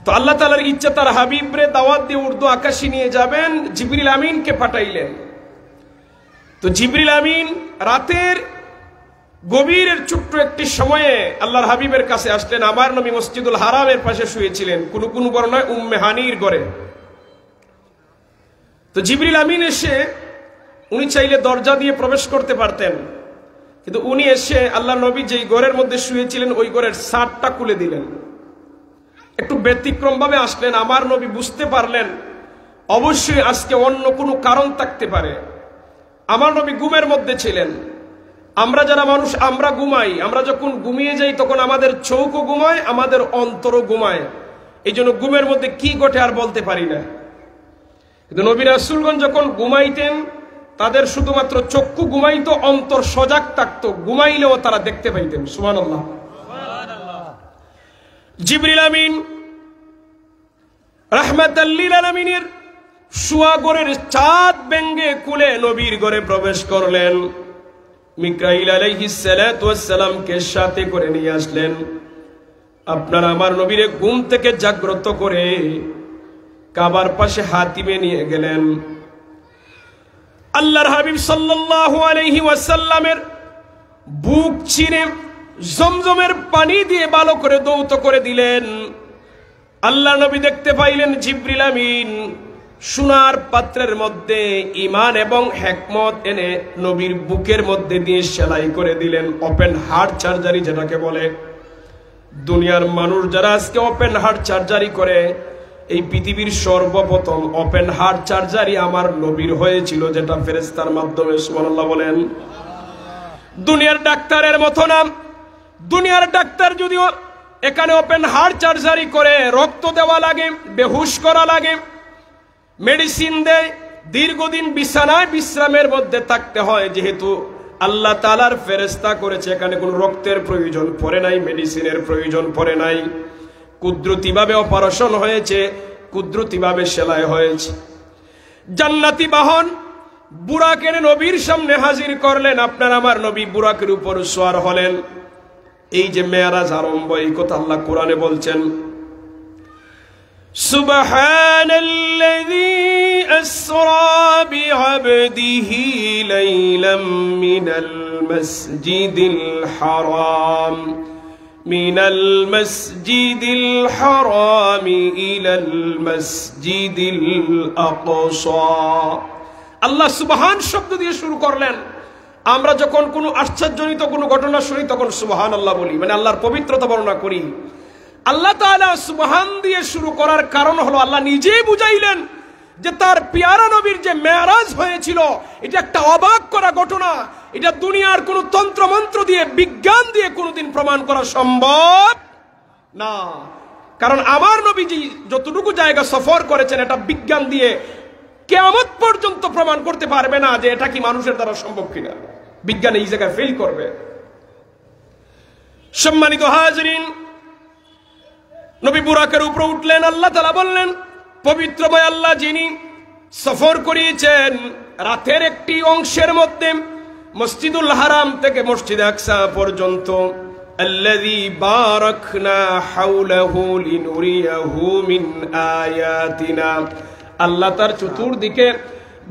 তো আল্লাহ তাআলার ইচ্ছা তার হাবিবরে দাওয়াত দিয়ে উর্দু আকাশে নিয়ে যাবেন, জিবরিল আমিনকে পাঠাইলেন। তো জিবরিল আমিন রাতের গভীরের ছোট্ট একটি সময়ে আল্লাহর হাবিবের কাছে আসলেন। আমার নবী মসজিদুল হারামের পাশে শুয়েছিলেন, কোন বর্ণনায় উম্মে হানির ঘরে। তো জিবরিল আমিন এসে, উনি চাইলে দরজা দিয়ে প্রবেশ করতে পারতেন, কিন্তু উনি এসে আল্লাহ নবী যেই ঘরের মধ্যে শুয়েছিলেন ওই ঘরের ছাদটা খুলে দিলেন। একটু ব্যতিক্রম ভাবে আসলেন। আমার নবী বুঝতে পারলেন অবশ্যই আজকে অন্য কোনো কারণ থাকতে পারে। আমার নবী ঘুমের মধ্যে ছিলেন। আমরা যারা মানুষ, আমরা ঘুমাই, আমরা যখন ঘুমিয়ে যাই তখন আমাদের চোখও ঘুমায়, আমাদের অন্তরও ঘুমায়। এই জন্য ঘুমের মধ্যে কি ঘটে আর বলতে পারি না। কিন্তু নবী রাসূলগণ যখন ঘুমাইতেন তাদের শুধুমাত্র চক্ষু ঘুমাইতো, অন্তর সজাগ থাকতো, ঘুমাইলেও তারা দেখতে পাইতেন। সুবহানাল্লাহ। জিবরিল আমিন রাহমাতাল লিল আলামিনের শুয়া ঘরের চাঁদ ভেঙে খুলে নবীর ঘরে প্রবেশ করলেন। মিকাইল আলাইহিস সালাতু ওয়াস সালামকে সাথে করে নিয়ে আসলেন। আপনারা আমার নবীরে ঘুম থেকে জাগ্রত করে কাবার পাশে হাতিমে নিয়ে গেলেন। আল্লাহর হাবিব সাল্লাল্লাহু আলাইহি ওয়াসাল্লামের বুক চিরে জমজমের পানি দিয়ে ভালো করে দৌত করে দিলেন। আল্লাহ নবী দেখতে পাইলেন জিবরিল আমিন সোনার পাত্রের মধ্যে ঈমান এবং হিকমত এনে নবীর বুকের মধ্যে দিয়ে সেলাই করে দিলেন। ওপেন হার্ট সার্জারি যেটাকে বলে। দুনিয়ার মানুষ যারা আজকে ওপেন হার্ট সার্জারি করে, এই পৃথিবীর সর্বপ্রথম ওপেন হার্ট সার্জারি আমার নবীর হয়েছিল, যেটা ফেরেশতার মাধ্যমে। সুবহানাল্লাহ বলেন। দুনিয়ার ডাক্তারের মতো না। দুনিয়ার ডাক্তার যদিও এখানে ওপেন হার্ট সার্জারি করে, রক্ত দেওয়া লাগে, বেহুশ করা লাগে, মেডিসিন দেয়, দীর্ঘদিন বিছানায় বিশ্রামের মধ্যে থাকতে হয়। যেহেতু আল্লাহ তাআলার ফেরেশতা করেছে, এখানে কোনো রক্তের প্রয়োজন পড়ে নাই, মেডিসিনের প্রয়োজন পড়ে নাই। কুদরতিভাবে অপারেশন হয়েছে, কুদরতিভাবে সেলাই হয়েছে। জান্নাতি বাহন বুরাকের নবীর সামনে হাজির করলেন। আপনার আমার নবী বুরাকের উপর সওয়ার হলেন। এই যে মেরাজ আরম্ভ, এই কথা আল্লাহ কোরআনে বলছেন। সুবহানাল্লাযী আসরা বিআবদিহি লাইলাম মিনাল মাসজিদিল হারাম মিনাল মাসজিদিল হারাম ইলাল মাসজিদিল আকসা। আল্লাহ সুবহান শব্দ দিয়ে শুরু করলেন। আমরা যখন কোনো আশ্চর্যজনিত কোনো ঘটনা শুনি তখন সুবহানাল্লাহ বলি, মানে আল্লাহর পবিত্রতা বর্ণনা করি। আল্লাহ তাআলা সুবহান দিয়ে শুরু করার কারণ হলো আল্লাহ নিজেই বুঝাইলেন যে তার পেয়ারা নবীর যে মেরাজ হয়েছিল এটা একটা অবাক করা ঘটনা। এটা দুনিয়ার কোনো তন্ত্র মন্ত্র দিয়ে, বিজ্ঞান দিয়ে কোনোদিন প্রমাণ করা সম্ভব না। কারণ আমার নবীজি যতটুকু জায়গা সফর করেছেন এটা বিজ্ঞান দিয়ে কিয়ামত পর্যন্ত প্রমাণ করতে পারবে না যে এটা কি মানুষের দ্বারা সম্ভব কিনা। বিজ্ঞান এই জায়গায় ফেল করবে। সম্মানিত হাজরিন, নবী বুরাকের উপরে উঠলেন। আল্লাহ তাআলা বললেন, পবিত্রময় আল্লাহ যিনি সফর করিয়েছেন রাতের একটি অংশের মধ্যে মসজিদুল হারাম থেকে মসজিদ আকসা পর্যন্ত, আল্লাযী বারাকনা হাওলাহু লিনুরিয়াহু মিন আয়াতিনা। আল্লাহ তার চতুর্দিকে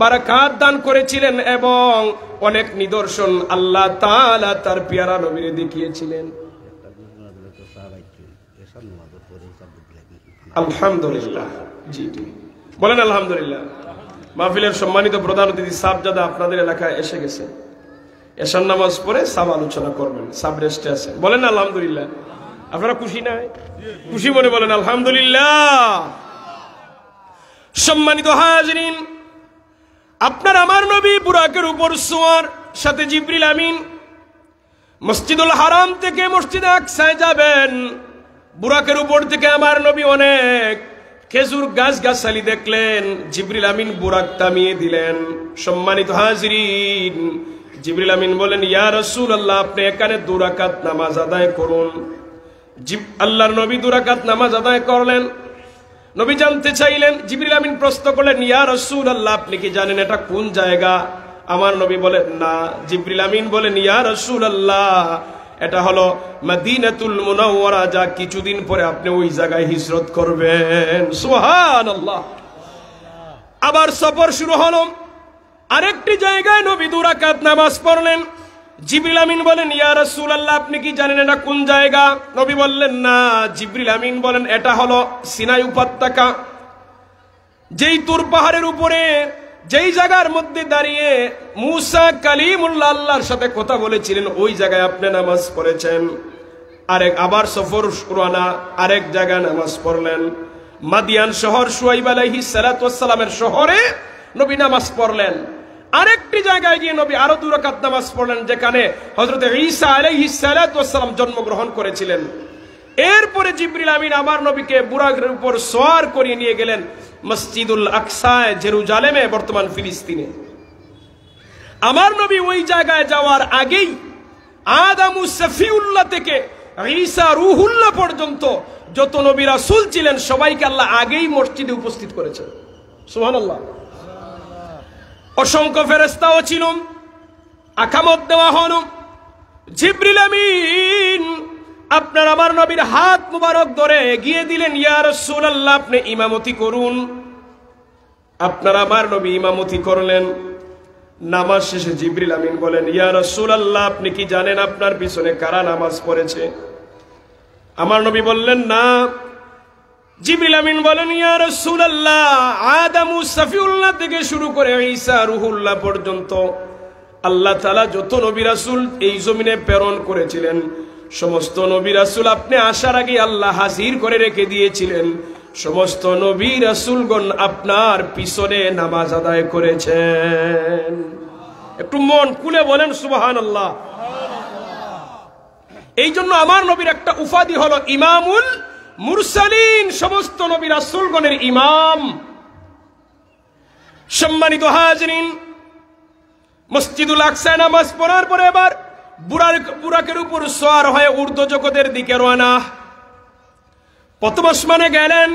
বারাকাত দান করেছিলেন এবং অনেক নিদর্শন আল্লাহ তাআলা তার পেয়ারা নবীকে দেখিয়েছিলেন। আলহামদুলিল্লাহ। জি জি বলেন আলহামদুলিল্লাহ। মাহফিলের সম্মানিত প্রধান অতিথি সাবজাদা আপনাদের এলাকায় এসে গেছে। এশার নামাজ পড়ে সাব আলোচনা করবেন, সাব রেস্টে আছেন। বলেন আলহামদুলিল্লাহ। আপনারা খুশি না? খুশি মনে বলেন আলহামদুলিল্লাহ। সম্মানিত হাজরিন, আপনার আমার নবী বুরাকের উপর সওয়ার, সাথে জিবরিল আমিন মসজিদুল হারাম থেকে মসজিদে আকসায় যাবেন। বুরাকের উপর থেকে আমার নবী অনেক খেজুর গাছ গাছালি দেখলেন। জিবরিল আমিন বুরাক থামিয়ে দিলেন। সম্মানিত হাজরিন, জিবরিল আমিন বলেন, ইয়া রাসূলুল্লাহ, আপনি এখানে 2 রাকাত নামাজ আদায় করুন। আল্লাহর নবী 2 রাকাত নামাজ আদায় করলেন। নবী জানতে চাইলেন, জিবরিল আমিন প্রশ্ন করলেন, ইয়া রাসূলুল্লাহ, আপনি কি জানেন এটা কোন জায়গা? আমার নবী বলেন না। জিবরিল আমিন বলেন, ইয়া রাসূলুল্লাহ, এটা হলো মদিনাতুল মুনাওয়ারা, যা কিছুদিন পরে আপনি ওই জায়গায় হিজরত করবেন। সুবহানাল্লাহ। আবার সফর শুরু হলো। আরেকটি জায়গায় নবী 2 রাকাত নামাজ পড়লেন। জিবরিল আমিন বলেন, ইয়া রাসূলুল্লাহ, আপনি কি জানেন এটা কোন জায়গা? নবী বললেন না। জিবরিল আমিন বলেন, এটা হলো সিনাই উপত্যকা। যেই তুর পাহাড়ের উপরে, যেই জায়গার মধ্যে দাঁড়িয়ে মুসা কালিমুল্লাহ আল্লাহর সাথে কথা বলেছিলেন, ওই জায়গায় আপনি নামাজ পড়েছেন। আবার সফর শুরানা, আরেক জায়গায় নামাজ পড়লেন। মাদিয়ান শহর, শুআইব আলাইহিস সালাতু ওয়াস সালামের শহরে নবী নামাজ পড়লেন। আরেকটি জায়গায় গিয়ে নবী আরো 2 রাকাত নামাজ পড়লেন, যেখানে হযরত ঈসা আলাইহিস সালাতু ওয়াস সালাম জন্মগ্রহণ করেছিলেন। এরপরে জিবরিল আমিন আমার নবীকে বুরাকের উপর সওয়ার করিয়ে নিয়ে গেলেন মসজিদুল আকসায়, জেরুজালেমে, বর্তমান ফিলিস্তিনে। আমার নবী ওই জায়গায় যাওয়ার আগেই আদামু সফিউল্লাহ থেকে ঈসা রুহুল্লাহ পর্যন্ত যত নবী রাসূল ছিলেন সবাইকে আল্লাহ আগেই মসজিদে উপস্থিত করেছেন। সুবহানাল্লাহ। অসংখ্য ফেরেশতাও ছিল, আকামত দেওয়া হলো। জিবরিল আমিন আপনার আমার নবীর হাত মুবারক ধরে এগিয়ে দিলেন, ইয়া রাসূলুল্লাহ, আপনি ইমামতি করুন। আপনার আমার নবী ইমামতি করলেন। নামাজ শেষে জিবরিল আমিন বলেন, ইয়া রাসূলুল্লাহ, আপনি কি জানেন আপনার পিছনে কারা নামাজ পড়েছে? আমার নবী বললেন না। জিবরিল আমিন বলেন, ইয়া রাসূলুল্লাহ, আদম সফিউল্লাহ থেকে শুরু করে ঈসা রুহুল্লাহ পর্যন্ত আল্লাহ তাআলা যত নবী রাসূল এই জমিনে প্রেরণ করেছিলেন, সমস্ত নবী রাসূল আপনি আসার আগে আল্লাহ হাজির করে রেখে দিয়েছিলেন। সমস্ত নবী রাসূলগণ আপনার পিছনে নামাজ আদায় করেছেন। একটু মন খুলে বলেন সুবহানাল্লাহ। এই জন্য আমার নবীর একটা উপাধি হলো ইমামুল মুরসালিন, সমস্ত নবী রাসূলগণের ইমাম। সম্মানিত হাজিরিন, মসজিদুল আকসায় নামাজ পড়ার পরে এবার বুরাকের উপর সওয়ার হয়ে ঊর্ধ্ব জগতের দিকে রওনা। প্রথম আসমানে গেলেন,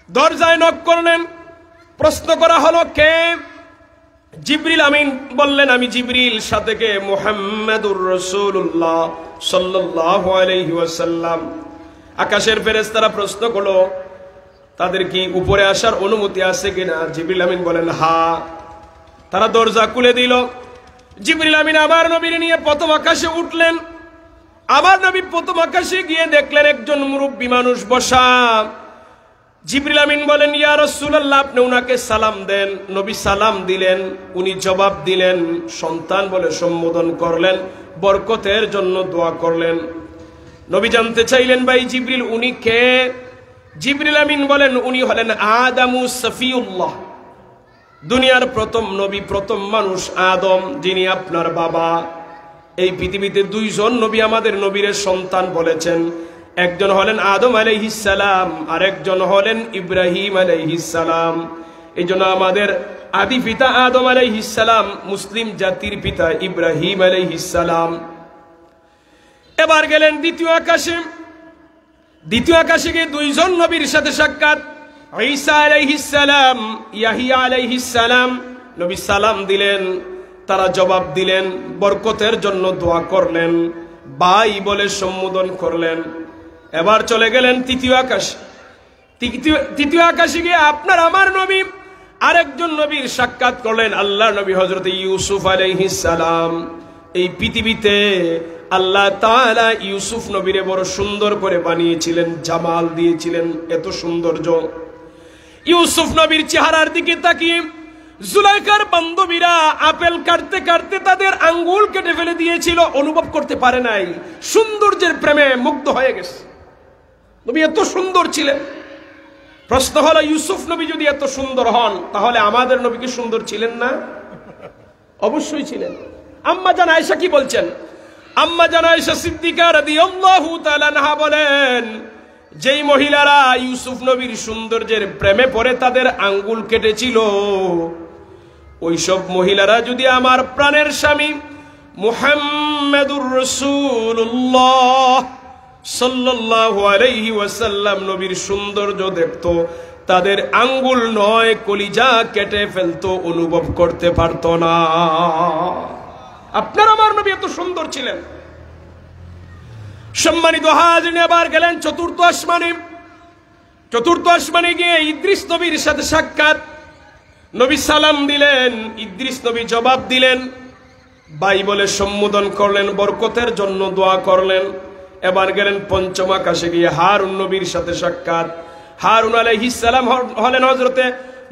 দরজায় নক করলেন। প্রশ্ন করা হলো, কে? জিবরিল আমিন বললেন, আমি জিবরিল। সাথে কে? মুহাম্মাদুর রাসূলুল্লাহ সাল্লাল্লাহু আলাইহি ওয়াসাল্লাম। আকাশের ফেরেশতারা প্রশ্ন করলো, তাদের কি উপরে আসার অনুমতি আছে কিনা? জিবরিল আমিন বলেন, হ্যাঁ। তারা দরজা খুলে দিল। জিবরিল আমিন আমার নবীর নিয়ে প্রথম আকাশে উঠলেন। আমার নবী প্রথম আকাশে গিয়ে দেখলেন একজন মুরব্বী মানুষ বসা। জিবরিল আমিন বলেন, ইয়া রাসূলুল্লাহ, আপনি উনাকে সালাম দেন। নবী সালাম দিলেন, উনি জবাব দিলেন, সন্তান বলে সম্বোধন করলেন, বরকতের জন্য দোয়া করলেন। নবী জানতে চাইলেন, ভাই জিবরিল, উনি কে? জিবরিল আমিন বলেন, উনি হলেন আদামু সফিউল্লাহ, দুনিয়ার প্রথম নবী, প্রথম মানুষ আদম, যিনি আপনার বাবা। এই পৃথিবীতে 2 জন নবী আমাদের নবীর সন্তান বলেছেন। একজন হলেন আদম আলাইহিস সালাম, আরেকজন হলেন ইব্রাহিম আলাইহিস সালাম। এই জন্য আমাদের আদি পিতা আদম আলাইহিস সালাম, মুসলিম জাতির পিতা ইব্রাহিম আলাইহিস সালাম। এবার গেলেন দ্বিতীয় আকাশে। দ্বিতীয় আকাশে গিয়ে 2 জন নবীর সাথে সাক্ষাৎ। ঈসা আলাইহিস সালাম, ইয়াহিয়া আলাইহিস সালাম। নবী সালাম দিলেন, তারা জবাব দিলেন, বরকতের জন্য দোয়া করলেন, ভাই বলে সম্বোধন করলেন। এবার চলে গেলেন তৃতীয় আকাশ। তৃতীয় আকাশে গিয়ে আপনার আমার নবী আরেকজন নবীর সাক্ষাৎ করলেন, আল্লাহর নবী হযরত ইউসুফ আলাইহিস সালাম। এই পৃথিবীতে আল্লাহ তাআলা ইউসুফ নবীরে বড় সুন্দর করে বানিয়েছিলেন, জামাল দিয়েছিলেন, এত সৌন্দর্য। ইউসুফ নবীর চেহারার দিকে তাকিয়ে জুলাইখার বান্ধবীরা আপেল কাটতে কাটতে তাদের আঙ্গুল কেটে ফেলে দিয়েছিল, অনুভব করতে পারে নাই, সৌন্দর্যের প্রেমে মুগ্ধ হয়ে গেছে। নবী এত সুন্দর ছিলেন। প্রশ্ন হলো, ইউসুফ নবী যদি এত সুন্দর হন, তাহলে আমাদের নবী কি সুন্দর ছিলেন না? অবশ্যই ছিলেন। আম্মা জান আয়েশা কি বলছেন? আম্মা জান আয়েশা সিদ্দিকা রাদিয়াল্লাহু তাআলা আনহা বলেন, যেই মহিলারা ইউসুফ নবীর সৌন্দর্যের প্রেমে পড়ে তাদের আঙ্গুল কেটেছিল, ওইসব মহিলারা যদি আমার প্রাণের স্বামী মুহাম্মাদুর রাসূলুল্লাহ সাল্লাল্লাহু আলাইহি ওয়াসাল্লাম নবীর সৌন্দর্য দেখত, তাদের আঙ্গুল নয় কলিজা কেটে ফেলতো, অনুভব করতে পারত না। আপনার আমার নবী এত সুন্দর ছিলেন। সম্মানিত হাজিরিন, এবার গেলেন চতুর্থ আসমানে। চতুর্থ আসমানে গিয়ে ইদ্রিস নবীর সাথে সাক্ষাৎ। নবী সালাম দিলেন, ইদ্রিস নবী জবাব দিলেন, বাইবেলে সম্বোধন করলেন, বরকতের জন্য দোয়া করলেন। এবার গেলেন পঞ্চম আকাশে গিয়ে হারুন নবীর সাথে সাক্ষাৎ। হারুন আলাইহিস সালাম হলেন হযরতে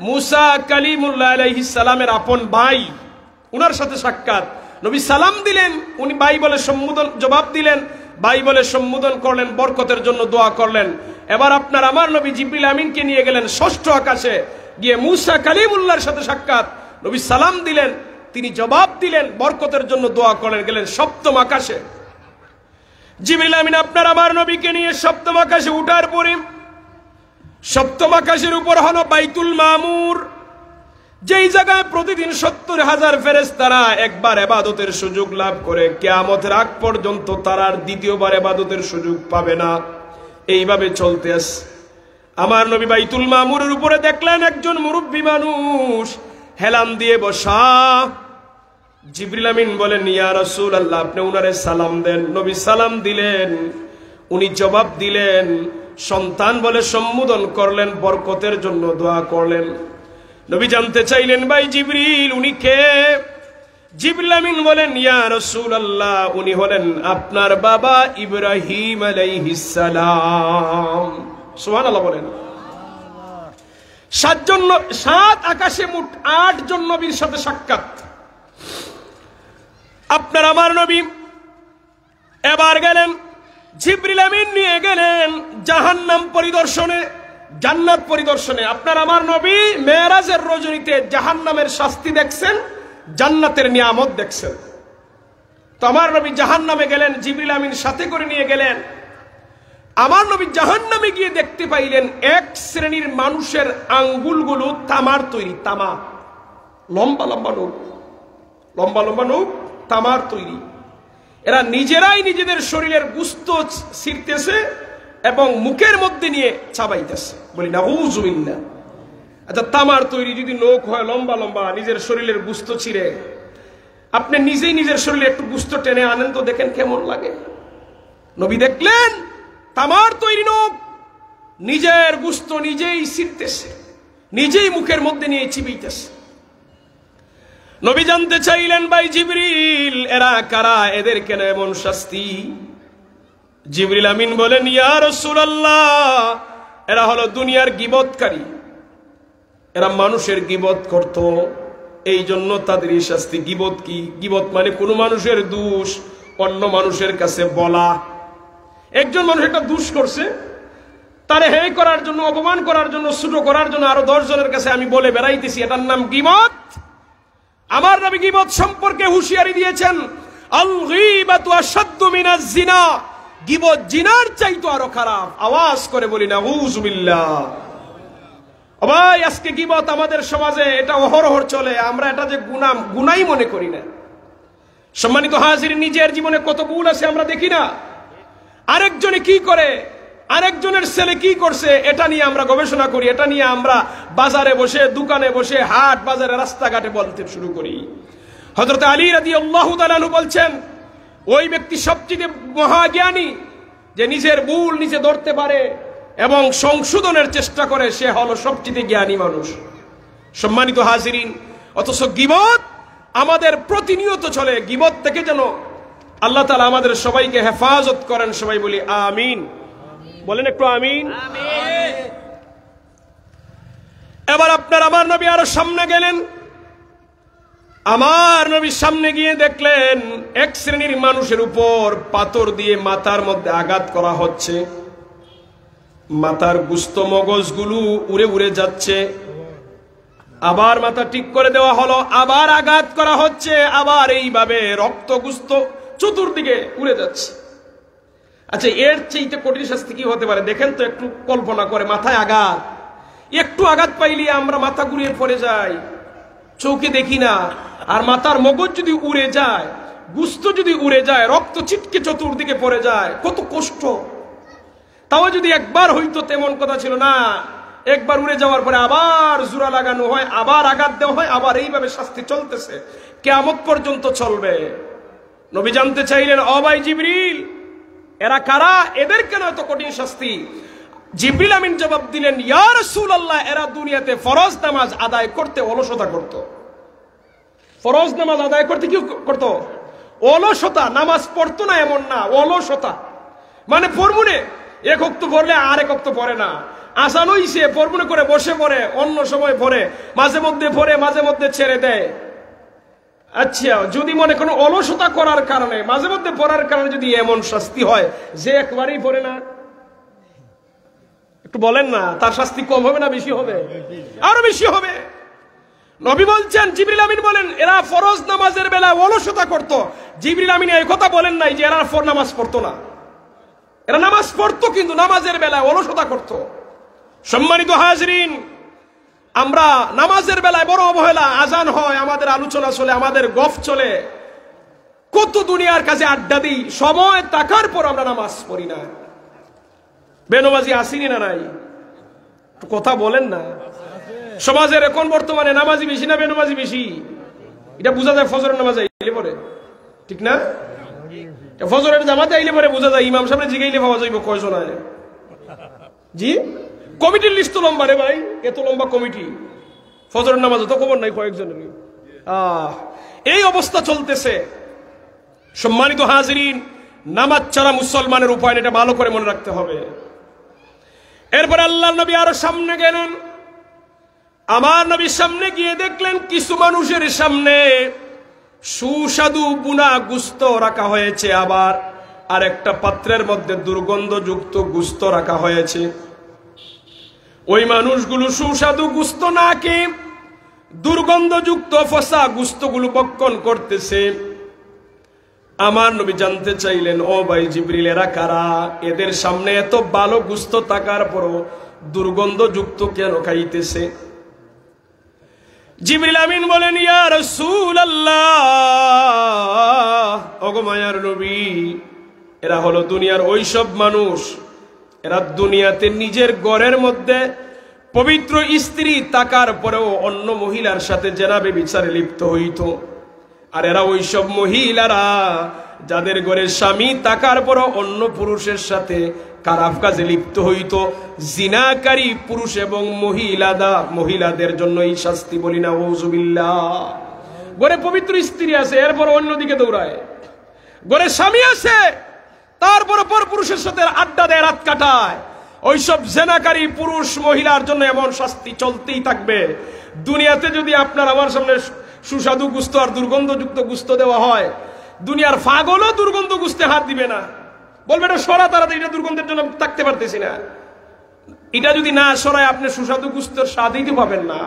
মুসা কালিমুল্লাহ আলাইহিস সালামের আপন ভাই, উনার সাথে সাক্ষাৎ। নবী সালাম দিলেন, উনি বাইবেলে সম্বোধন জবাব দিলেন, বাইবেলে সম্বোধন করলেন, বরকতের জন্য দোয়া করলেন। এবার আপনার আমার নবী জিবরিল আমিনকে নিয়ে গেলেন ষষ্ঠ আকাশে গিয়ে মুসা কালিমুল্লাহর সাথে সাক্ষাৎ। নবী সালাম দিলেন, তিনি জবাব দিলেন, বরকতের জন্য দোয়া করলেন। গেলেন সপ্তম আকাশে। জিবরিল আমিন আপনার আমার নবীকে নিয়ে সপ্তম আকাশে উঠার পরে সপ্তম আকাশের উপর হলো বাইতুল মামুর, যেই জায়গায় প্রতিদিন 70,000 ফেরেশতারা একবার ইবাদতের সুযোগ লাভ করে, কিয়ামতের আগ পর্যন্ত তারা আর দ্বিতীয়বার ইবাদতের সুযোগ পাবে না। এইভাবে চলতে আসে। আমার নবী বাইতুল মামুরের উপরে দেখলেন একজন মুরব্বী মানুষ হেলান দিয়ে বসা। জিবরিল আমিন বলেন, ইয়া রাসূলুল্লাহ, আপনি উনারে সালাম দেন। নবী সালাম দিলেন, উনি জবাব দিলেন, সন্তান বলে সম্বোধন করলেন, বরকতের জন্য দোয়া করলেন। নবী জানতে চাইলেন, ভাই জিবরিল, উনি কে? জিবরিল আমিন বলেন, ইয়া রাসূলুল্লাহ, উনি হলেন আপনার বাবা ইব্রাহিম আলাইহিস সালাম। সুবহানাল্লাহ বলেন। 7 আকাশে মোট 8 জন নবীর সাথে সাক্ষাৎ। আপনার আমার নবী এবার গেলেন, জিবরিল আমিন নিয়ে গেলেন জাহান্নাম পরিদর্শনে, জান্নাত পরিদর্শনে। আপনার আমার নবী মেরাজের রজনীতে জাহান্নামের শাস্তি দেখছেন, জান্নাতের নিয়ামত দেখছেন। তো আমার নবী জাহান্নামে গেলেন, জিবরিল আমিন সাথে করে নিয়ে গেলেন। আমার নবী জাহান্নামে গিয়ে দেখতে পাইলেন এক শ্রেণীর মানুষের আঙ্গুলগুলো তামার তৈরি, তামা, লম্বা লম্বা নখ, লম্বা লম্বা নখ, তামার তৈরি। এরা নিজেরাই নিজেদের শরীরের গোশত ছিঁড়তেছে এবং মুখের মধ্যে নিয়ে চাবাইতেছে। বলি নাউযুবিল্লাহ। আচ্ছা, তামার তৈরি যদি নখ হয় লম্বা লম্বা, নিজের শরীরের গোশত ছিঁড়ে, আপনি নিজেই নিজের শরীরে একটু গোশত টেনে আনেন তো দেখেন কেমন লাগে। নবী দেখলেন তামার তৈরি নখ, নিজের গোশত নিজেই ছিঁড়তেছে, নিজেই মুখের মধ্যে নিয়ে চিবিতেছে। নবী জানতে চাইলেন, ভাই জিবরিল, এরা কারা, এদের কেন এমন শাস্তি? জিবরিল আমিন বলেন, ইয়া রাসূলুল্লাহ, এরা হলো দুনিয়ার গীবতকারী, এরা মানুষের গীবত করত, এই জন্য তাদের এই শাস্তি। গীবত কি? গীবত মানে কোনো মানুষের দোষ অন্য মানুষের কাছে বলা। একজন মানুষ একটা দোষ করছে, তারে হেয় করার জন্য, অপমান করার জন্য, ছোট করার জন্য আরো 10 জনের কাছে আমি বলে বেড়াইতেছি, এটার নাম গীবত। আমার নবী গীবত সম্পর্কে হুঁশিয়ারি দিয়েছেন, আল গীবাতু আশাদ্দু মিনাজ জিনা, গীবত জিনার চাইতো আরো খারাপ। আওয়াজ করে বলি নাউযুবিল্লাহ। ও ভাই, আজকে গীবত আমাদের সমাজে এটা অহরহর চলে, আমরা এটা যে গুনাই মনে করি না। সম্মানিত হাজির, নিজের জীবনে কত ভুল আছে আমরা দেখি না। আরেকজনে কি করে, আরেকজনের ছেলে কি করছে, এটা নিয়ে আমরা গবেষণা করি, এটা নিয়ে আমরা বাজারে বসে, দোকানে বসে, হাট বাজারে, রাস্তাঘাটে বলতে শুরু করি। হযরত আলী রাদিয়াল্লাহু তাআলা আনহু বলছেন, ওই ব্যক্তি সবচেয়ে মহাজ্ঞানী যে নিজের ভুল নিজে ধরতে পারে এবং সংশোধনের চেষ্টা করে, সে হলো সবচেয়ে জ্ঞানী মানুষ। সম্মানিত হাজিরিন, অথচ গীবত আমাদের প্রতিনিয়ত চলে। গীবত থেকে যেন আল্লাহ তাআলা আমাদের সবাইকে হেফাজত করেন। সবাই বলি আমিন। বলেন একটু আমিন। এবার আপনার আমার নবী আরো সামনে গেলেন। আমার নবী সামনে গিয়ে দেখলেন এক শ্রেণীর মানুষের উপর পাথর দিয়ে মাথার মধ্যে আঘাত করা হচ্ছে, মাথার গোশত মগজগুলো উড়ে উড়ে যাচ্ছে। আবার মাথা ঠিক করে দেওয়া হলো, আবার আঘাত করা হচ্ছে, আবার এইভাবে রক্ত গোশত চতুর্দিকে উড়ে যাচ্ছে। আচ্ছা, এর চাইতে কঠিন শাস্তি কি হতে পারে দেখেন তো, একটু কল্পনা করে। মাথায় আঘাত, একটু আঘাত পাইলে আমরা মাথা ঘুরিয়ে পড়ে যাই, চোখে দেখি না। আর মাথার মগজ যদি উড়ে যায়, গোশত যদি উড়ে যায়, রক্ত ছিটকে চতুর্দিকে পড়ে যায়, কত কষ্ট। তাও যদি একবার হইতো তেমন কথা ছিল না, একবার উড়ে যাওয়ার পরে আবার জোড়া লাগানো হয়, আবার আঘাত দেওয়া হয়, আবার এইভাবে শাস্তি চলতেছে, কিয়ামত পর্যন্ত চলবে। নবী জানতে চাইলেন, ও ভাই জিবরিল, এরা কারা, এদের কেন এত কঠিন শাস্তি? জিবরিল আমিন জবাব দিলেন, ইয়া রাসূলুল্লাহ, এরা দুনিয়াতে ফরজ নামাজ আদায় করতে অলসতা করত। ফরজ নামাজ আদায় করতে কি করত? অলসতা। নামাজ পড়তো না এমন না, অলসতা। মানে পড়মুনে এক ওয়াক্ত পড়লে আর এক ওয়াক্ত পড়ে না, আসান হইছে পড়মুনে করে বসে পড়ে, অন্য সময় পড়ে, মাঝে মধ্যে পড়ে, মাঝে মধ্যে ছেড়ে দেয়। আচ্ছা, যদি মনে কোনো অলসতা করার কারণে, মাঝে মধ্যে পড়ার কারণে যদি এমন শাস্তি হয় যে একবারেই পড়ে না, একটু বলেন না, তার শাস্তি কম হবে না বেশি হবে? আরো বেশি হবে। নবী বলছেন, জিবরিল আমিন বলেন, এরা ফরজ নামাজের বেলায় অলসতা করত। জিবরিল আমিন এই কথা বলেন নাই যে এরা নামাজ পড়তো না, এরা নামাজ পড়তো কিন্তু নামাজের বেলায় অলসতা করত। সম্মানিত হাজরিন, আমরা নামাজের বেলায় বড় অবহেলা, আজান হয়, আমাদের আলোচনা চলে, আমাদের গফ চলে, কত দুনিয়ার কাছে আড্ডা দিই, সময় থাকার পর আমরা নামাজ পড়ি না। বেনমাজি আসিনি না নাই? কথা বলেন না। সমাজের এখন বর্তমানে নামাজি বেশি না বেনমাজি বেশি? এটা বোঝা যায় ফজরের নামাজ আইলে পরে, ঠিক না? ফজরের জামাতে আইলে পরে বোঝা যায়। ইমাম সামনে জিগাইলে পাওয়া যাইব কয়জন আয়। জি, কমিটির লিস্ট তো লম্বা রে ভাই, এত লম্বা কমিটি। ফজরের নামাজে তো খবর নাই কয়েকজনের। এই অবস্থা চলতেছে। সম্মানিত হাজরিন, নামাজ ছাড়া মুসলমানের উপায়, এটা ভালো করে মনে রাখতে হবে। এরপরে আল্লাহর নবী আরো সামনে গেলেন। আমার নবীর সামনে গিয়ে দেখলেন কিছু মানুষের সামনে সুস্বাদু বুনা গুস্ত রাখা হয়েছে, আবার আর একটা পাত্রের মধ্যে দুর্গন্ধযুক্ত গুস্ত রাখা হয়েছে। ওই মানুষগুলো সুস্বাদু গুস্ত না খেয়ে দুর্গন্ধযুক্ত ফসা গুস্তগুলো ভক্ষণ করতেছে। আমার নবী জানতে চাইলেন, ও ভাই জিবরিল, এরা কারা? এদের সামনে এত ভালো গুস্ত থাকার পরও দুর্গন্ধযুক্ত কেন খাইতেছে? জিবরিল আমিন বলেন, ইয়া রাসূলুল্লাহ, ওগো মায়ার নবী, এরা হলো দুনিয়ার ওইসব মানুষ, এরা দুনিয়াতে নিজের ঘরের মধ্যে পবিত্র স্ত্রী থাকার পরেও অন্য মহিলার সাথে জেনাবে বিচারে লিপ্ত হইত। আর এরা ওইসব মহিলারা যাদের ঘরে স্বামী থাকার পরও অন্য পুরুষের সাথে খারাপ কাজে লিপ্ত হইত। জিনাকারী পুরুষ এবং মহিলাদের জন্য এই শাস্তি, বলি না আউযুবিল্লাহ। ঘরে পবিত্র স্ত্রী আছে, এরপর অন্যদিকে দৌড়ায়। ঘরে স্বামী আছে, তারপর পর পুরুষের সাথে আড্ডা দেয়, রাত কাটায়। ওইসব জিনাকারী পুরুষ মহিলার জন্য এমন শাস্তি চলতেই থাকবে। দুনিয়াতে যদি আপনার আমার সামনে সুস্বাদু গুস্ত আর দুর্গন্ধযুক্ত গুস্ত দেওয়া হয়, দুনিয়ার পাগলও দুর্গন্ধ গুস্তে হাত দিবে না, বলবে এটা সরা, তাড়াতাড়ি, এটা দুর্গন্ধের জন্য থাকতে পারতেছি না। এটা যদি না সরায়, আপনি সুস্বাদু গুস্তের স্বাদ দিতে পাবেন না।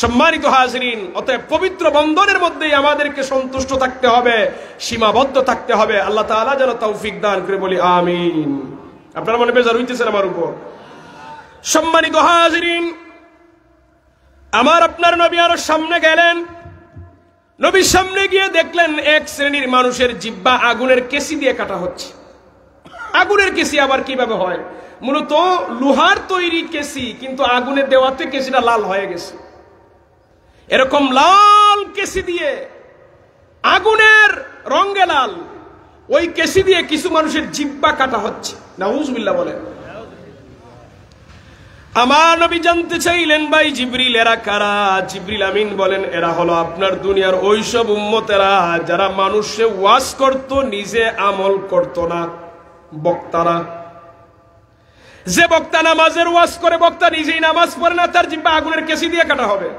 সম্মানিত হাজরিন, অতএব পবিত্র বন্ধনের মধ্যেই আমাদেরকে সন্তুষ্ট থাকতে হবে, সীমাবদ্ধ থাকতে হবে। আল্লাহ তাআলা যেন তৌফিক দান করে, বলি আমিন। আপনারা মনে বেজার হইতেছেন আমার উপর? সম্মানিত হাজরিন, আমার আপনার নবী আরো সামনে গেলেন। নবীর সামনে গিয়ে দেখলেন এক শ্রেণীর মানুষের জিহ্বা আগুনের কেসি দিয়ে কাটা হচ্ছে। আগুনের কেসি আবার কিভাবে হয়? মূলত লোহার তৈরি কেসি, কিন্তু আগুনে দেওয়াতে কেসিটা লাল হয়ে গেছে। এরকম লাল কেসি দিয়ে, আগুনের রঙে লাল, ওই কেসি দিয়ে কিছু মানুষের জিহ্বা কাটা হচ্ছে। নাউজুবিল্লাহ বলেন। আমার নবী জানতে চাইলেন, ভাই জিবরিল, এরা কারা? জিবরিল আমিন বলেন, এরা হলো আপনার দুনিয়ার ওইসব উম্মতেরা যারা মানুষে ওয়াজ করত, নিজে আমল করত না। বক্তারা, যে বক্তা নামাজের ওয়াজ করে, বক্তা নিজেই নামাজ পড়ে না, তার জিহ্বা আগুনের কেসি দিয়ে কাটা হবে।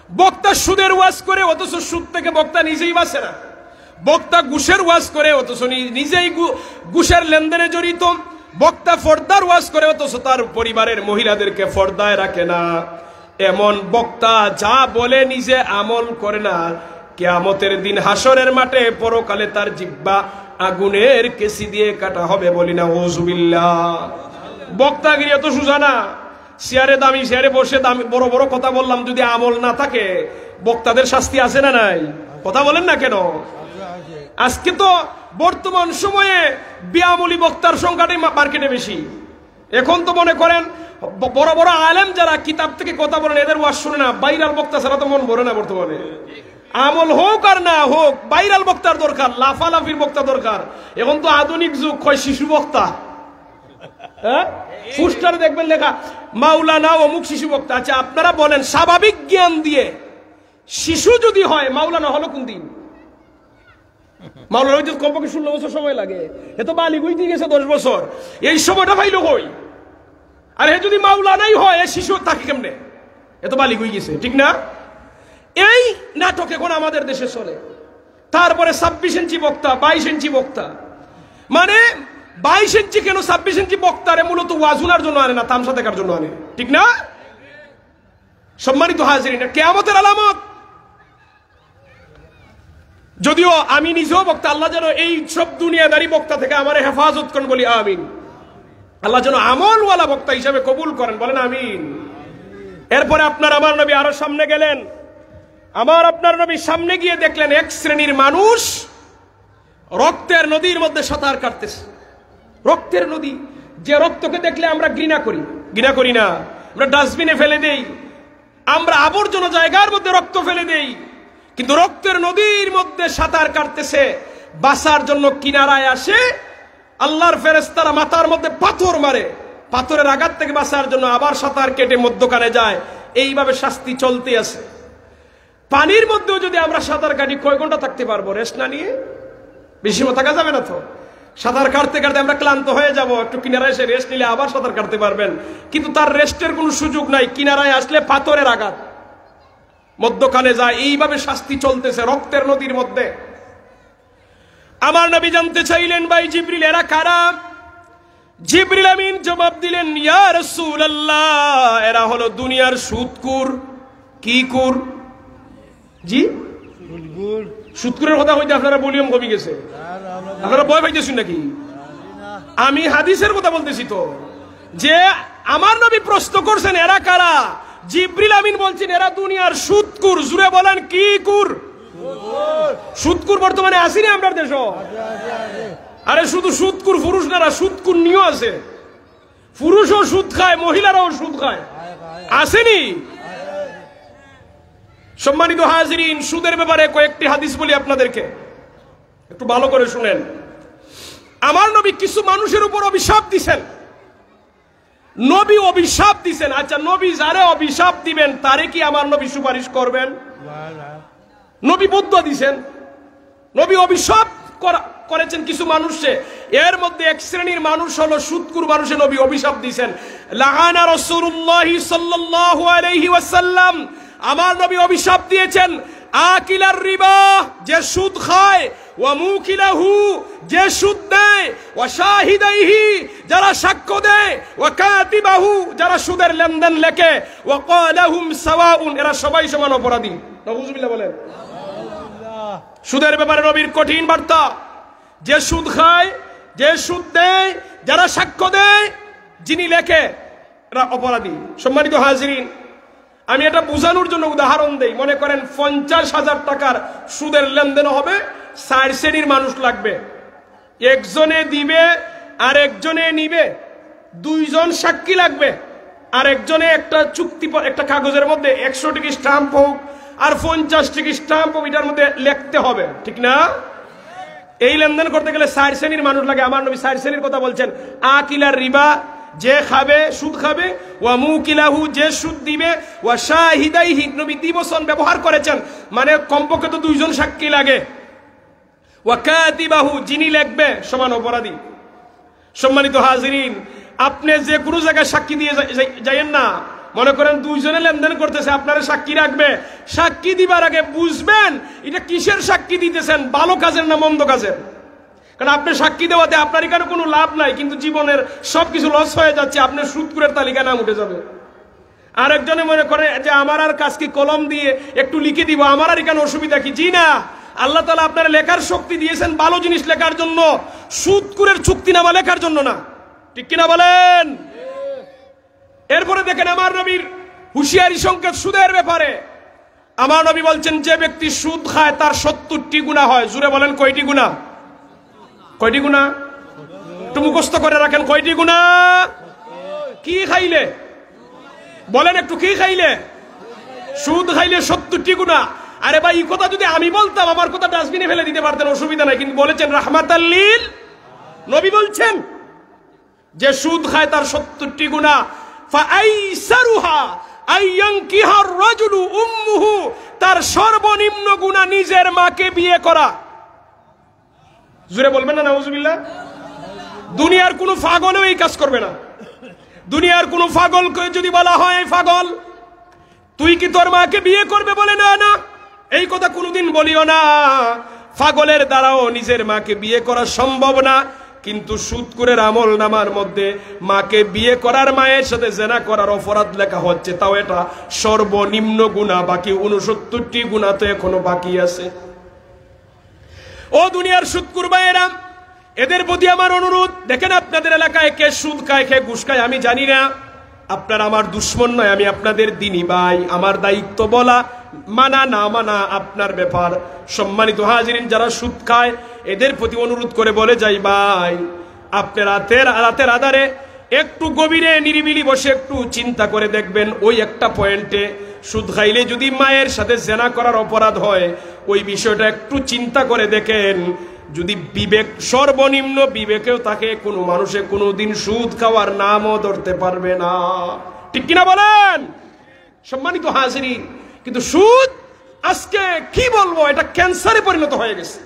বক্তা সুদের ওয়াজ করে, অথচ সুদ থেকে বক্তা নিজেই বাঁচে না। বক্তা ঘুষের ওয়াজ করে, অথচ নিজেই ঘুষের লেনদেনে জড়িত। বক্তা ফর্দার ওয়াজ করে, অথচ তার পরিবারের মহিলাদেরকে ফর্দায় রাখে না। এমন বক্তা যা বলে নিজে আমল করে না, কিয়ামতের দিন হাসরের মাঠে পরকালে তার জিহ্বা আগুনের কেসি দিয়ে কাটা হবে, বলি না আউযুবিল্লাহ। বক্তাগিরি এত সোজা না। চেয়ারে দামি চেয়ারে বসে দামি বড় বড় কথা বললাম, যদি আমল না থাকে বক্তাদের শাস্তি আছে না নাই? কথা বলেন না কেন? আজকে তো বর্তমান সময়ে বিয়ামূলী বক্তার সংখ্যাটাই মার্কেটে বেশি। এখন তো মনে করেন বড় বড় আলেম যারা কিতাব থেকে কথা বলেন, এদের ওয়াজ শুনে না, বাইরাল বক্তা ছাড়া তো মন ভরে না বর্তমানে। আমল হোক আর না হোক ভাইরাল বক্তার দরকার, লাফালাফির বক্তা দরকার। এখন তো আধুনিক যুগ, কয় শিশু বক্তা। হ্যাঁ, পোস্টারে দেখবেন লেখা মাওলানা অমুক শিশু বক্তা। আচ্ছা আপনারা বলেন, স্বাভাবিক জ্ঞান দিয়ে শিশু যদি হয়, মাওলানা হলো কোন দিন? মাওলানা হইতে কমপক্ষে 16 বছর সময় লাগে। এ তো বালিগ হইতে গেছে 10 বছর। এই সময়টা পাইলো কই? আর এ যদি মাওলানাই হয়, এ শিশু থাকে কেমনে? এ তো বালিগ হয়ে গেছে, ঠিক না? এই নাটক এখন আমাদের দেশে চলে। তারপরে 26 ইঞ্চি বক্তা, 22 ইঞ্চি বক্তা। মানে 22 ইঞ্চি কেন 26 ইঞ্চি বক্তারে মূলত ওয়াজুনার জন্য আনে না, তামসা দেখার জন্য আনে, ঠিক না? সম্মানিত হাজিরিন, কিয়ামতের আলামত। যদিও আমি নিজেও বক্তা, আল্লাহ যেন এই সব দুনিয়াদারি বক্তা থেকে আমার হেফাজত করেন, বলি আমিন। আল্লাহ যেন আমলওয়ালা বক্তা হিসাবে কবুল করেন, বলেন আমিন। এরপরে আপনার আমার নবী আরো সামনে গেলেন। আমার আপনার নবী সামনে গিয়ে দেখলেন এক শ্রেণীর মানুষ রক্তের নদীর মধ্যে সাঁতার কাটতেছে। রক্তের নদী, যে রক্তকে দেখলে আমরা ঘৃণা করি না, আমরা ডাস্টবিনে ফেলে দেই, আমরা আবর্জনা জায়গার মধ্যে রক্ত ফেলে দেই। কিন্তু রক্তের নদীর মধ্যে সাঁতার কাটতেছে, বাঁচার জন্য কিনারায় আসে। আল্লাহর ফেরেশতারা মাথার মধ্যে পাথর মারে, পাথরের আঘাত থেকে বাঁচার জন্য আবার সাঁতার কেটে মধ্যখানে যায়। এইভাবে শাস্তি চলতে আছে। পানির মধ্যেও যদি আমরা সাঁতার কাটি, কয় ঘন্টা থাকতে পারবো রেস্ট না নিয়ে? বেশি সময় থাকা যাবে না তো। সাঁতার কাটতে কাটতে আমরা ক্লান্ত হয়ে যাব, একটু কিনারায় এসে রেস্ট নিলে আবার সাঁতার কাটতে পারবেন। কিন্তু তার রেস্টের কোনো সুযোগ নাই। কিনারায় আসলে পাথরের আঘাত, মধ্যখানে যায়। এইভাবে শাস্তি চলতেছে রক্তের নদীর মধ্যে। আমার নবী জানতে চাইলেন, ভাই জিবরিল, এরা কারা? জিবরিল আমিন জবাব দিলেন, ইয়া রাসূলুল্লাহ, এরা হলো দুনিয়ার সুদকুর। কি কুর? জি, সুদকুরের কথা হইতে আপনারা ভলিউম কমে গেছে, আপনারা ভয় পাইতেছেন নাকি? আমি হাদিসের কথা বলতেছি তো, যে আমার নবী প্রশ্ন করছেন এরা কারা। জিবরিল আমিন বলছেন এরা দুনিয়ার সুদকুর। জুড়ে বলেন কি কুর? সুদকুর বর্তমানে আসেনি আপনার দেশ? আরে শুধু সুদকুর পুরুষ না, সুদকুর নিয়েও আছে। পুরুষও সুদ খায়, মহিলারাও সুদ খায়, আসেনি? সম্মানিত হাজিরিন, সুদের ব্যাপারে কয়েকটি হাদিস বলি আপনাদেরকে, একটু ভালো করে শুনেন। আমার নবী কিছু মানুষের উপর অভিশাপ দিছেন। নবী অভিশাপ দিছেন। আচ্ছা, নবী যারে অভিশাপ দিবেন তারে কি আমার নবী সুপারিশ করবেন? নবী বদ্দুয়া দিছেন, নবী অভিশাপ করেছেন কিছু মানুষে। এর মধ্যে এক শ্রেণীর মানুষ হলো সুদকুর মানুষে নবী অভিশাপ দিছেন। লাআনা রাসূলুল্লাহ সাল্লাল্লাহু আলাইহি ওয়াসাল্লাম, আমার নবী অভিশাপ দিয়েছেন আকিলার রিবা, যে সুদ খায়, ওয়া মুকিলাহু, যে সুদ দেয়, ওয়া শাহিদাইহি, যারা সাক্ষ্য দেয়, ওয়া কাতিবাহু, যারা সুদের লেনদেন লেখে, ওয়া ক্বালাহুম সাওয়াউন, এরা সবাই সমান অপরাধী। নাউযুবিল্লাহ বলেন। সুদের ব্যাপারে নবীর কঠিন বার্তা। যে সুদ খায়, যে সুদ দেয়, যারা সাক্ষ্য দেয়, যিনি লেখে, এরা অপরাধী। সম্মানিত হাজিরিন, আমি এটা বোঝানোর জন্য উদাহরণ দেই। মনে করেন 50,000 টাকার সুদের লেনদেন হবে, 4 শ্রেণীর মানুষ লাগবে। একজনে দিবে আর একজনে নিবে, 2 জন সাক্ষী লাগবে, আর একজনে একটা চুক্তি, একটা কাগজের মধ্যে 100 টাকা স্টাম্প হোক আর 50 টাকা স্টাম্প হোক, এটার মধ্যে লিখতে হবে, ঠিক না? এই লেনদেন করতে গেলে 4 শ্রেণীর মানুষ লাগে। আমার নবী 4 শ্রেণীর কথা বলছেন। আকিলার রিবা, যে খাবে, সুদ খাবে, ওয়া মুকিলাহু, যে সুদ দিবে, ওয়া শাহিদাইহি, নবী দিবসন ব্যবহার করেছেন, মানে কমপক্ষে তো 2 জন সাক্ষী লাগে, ওয়া কাতিবাহু, যিনি লিখবে, সমান অপরাধী। সম্মানিত হাজিরিন, আপনি যে কোনো জায়গায় সাক্ষী দিয়ে যাইয়েন না। মনে করেন 2 জনে লেনদেন করতেছে, আপনারা সাক্ষী রাখবে। সাক্ষী দিবার আগে বুঝবেন এটা কিসের সাক্ষী দিতেছেন, ভালো কাজের না মন্দ কাজের। কারণ আপনি সাক্ষী দেওয়াতে আপনার এখানে কোনো লাভ নাই, কিন্তু জীবনের সবকিছু লস হয়ে যাচ্ছে, আপনার সুদকুরের তালিকায় নাম উঠে যাবে। আরেকজনে মনে করে যে আমার আর কাজ কি, কলম দিয়ে একটু লিখে দিব, আমার আর এখানে অসুবিধা কি? জি না, আল্লাহ তাআলা আপনার লেখার শক্তি দিয়েছেন ভালো জিনিস লেখার জন্য, সুদকুরের চুক্তিনামা লেখার জন্য না, ঠিক কিনা বলেন? এরপরে দেখেন আমার নবীর হুঁশিয়ারি সংকেত সুদের ব্যাপারে। আমার নবী বলছেন যে ব্যক্তি সুদ খায় তার 70টি গুনাহ হয়। জুড়ে বলেন কয়টি গুনাহ? কয়টি গুনাহ? একটু মুখস্থ করে রাখেন, কয়টি গুনাহ? কি খাইলে বলেন একটু, কি খাইলে? সুদ খাইলে 70টি গুনাহ। আরে ভাই এই কথা যদি আমি বলতাম আমার কথা ডাস্টবিনে ফেলে দিতে পারতেন, অসুবিধা নাই, কিন্তু বলেছেন রাহমাতাল লিল, নবী বলছেন যে সুদ খায় তার 70টি গুনাহ। ফাআইসারুহা আইয়ানকিহার রাজুলু উম্মুহু, তার সর্বনিম্ন গুনাহ নিজের মাকে বিয়ে করা। জোরে বলবেন না নাউজুবিল্লাহ। দুনিয়ার কোনো পাগলও এই কাজ করবে না। দুনিয়ার কোনো পাগলকে যদি বলা হয় পাগল তুই কি তোর মাকে বিয়ে করবে, বলে না না, এই কথা কোনোদিন বলিও না। পাগলের দ্বারাও নিজের মাকে বিয়ে করা সম্ভব না, কিন্তু সুদখোরের আমল নামার মধ্যে মাকে বিয়ে করার, মায়ের সাথে জেনা করার অপরাধ লেখা হচ্ছে, তাও এটা সর্বনিম্ন গুনাহ। বাকি 69টি গুনাহ তো এখনো বাকি আছে। ও দুনিয়ার সুদখোর ভাইয়েরা, এদের প্রতি আমার অনুরোধ, দেখেন আপনাদের এলাকায় কে সুদ খায় কে ঘুষ খায় আমি জানি না, আপনার আমার দুশ্মন নয়, আমি আপনাদের দিনী ভাই। আমার দায়িত্ব বলা, মানা না মানা আপনার ব্যাপার। সম্মানিত হাজিরিন, যারা সুদ খায় এদের প্রতি অনুরোধ করে বলে যাই, ভাই আপনি রাতের আধারে একটু গভীরে নিরিবিলি বসে একটু চিন্তা করে দেখবেন, ওই একটা পয়েন্টে সুদ খাইলে যদি মায়ের সাথে জেনা করার অপরাধ হয়, ওই বিষয়টা একটু চিন্তা করে দেখেন। যদি বিবেক, সর্বনিম্ন বিবেকেও তাকে কোনো মানুষে কোনোদিন সুদ খাওয়ার নামও ধরতে পারবে না, ঠিক কিনা বলেন সম্মানিত হাজিরিন? কিন্তু সুদ আজকে কি বলবো, এটা ক্যান্সারে পরিণত হয়ে গেছে।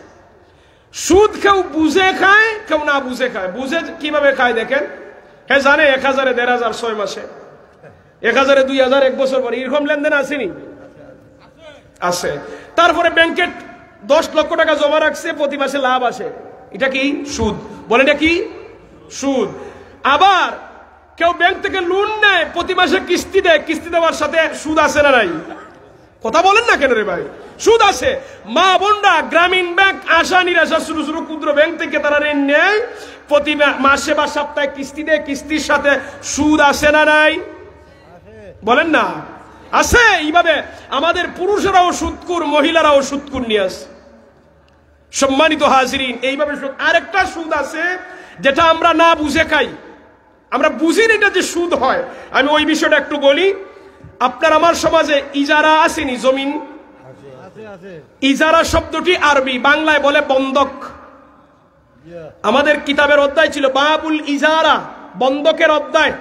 সুদ কেউ বুঝে খায়, কেউ না বুঝে খায়। বুঝে কিভাবে খায় দেখেন, হ্যাঁ জানে 1000, 1500 6 মাসে, 1000, 2000 1 বছর পরে, এরকম লেনদেন আসেনি? আছে। তারপরে ব্যাংকে 10 লক্ষ টাকা জমা রাখছে, প্রতি মাসে লাভ আসে, এটা কি সুদ? বলে এটা কি সুদ? আবার কেউ ব্যাংক থেকে লোন নেয়, প্রতি মাসে কিস্তি দেয়, কিস্তি দেওয়ার সাথে সুদ আছে না নাই? কথা বলেন না কেন রে ভাই? সুদ আছে। মা বোনরা গ্রামীণ ব্যাংক, আশা নিরাশা, শুরু শুরু ক্ষুদ্র ব্যাংক থেকে তারা ঋণ নেয়, প্রতি মাসে বা সপ্তাহে কিস্তি দেয়, কিস্তির সাথে সুদ আছে না নাই? বলেন না, আছে। এইভাবে আমাদের পুরুষেরাও সুদখোর, মহিলারাও সুদখোর নিয়ে আসে। সম্মানিত হাজিরিন, এইভাবে আরেকটা সুদ আছে যেটা আমরা না বুঝে খাই, আমরা বুঝি না এটা যে সুদ হয়। আমি ওই বিষয়টা একটু বলি। আপনার আমার সমাজে ইজারা আসেনি? জমিন ইজারা শব্দটি আরবি, বাংলায় বলে বন্ধক। আমাদের কিতাবের অধ্যায় ছিল বাবুল ইজারা, বন্ধকের অধ্যায়।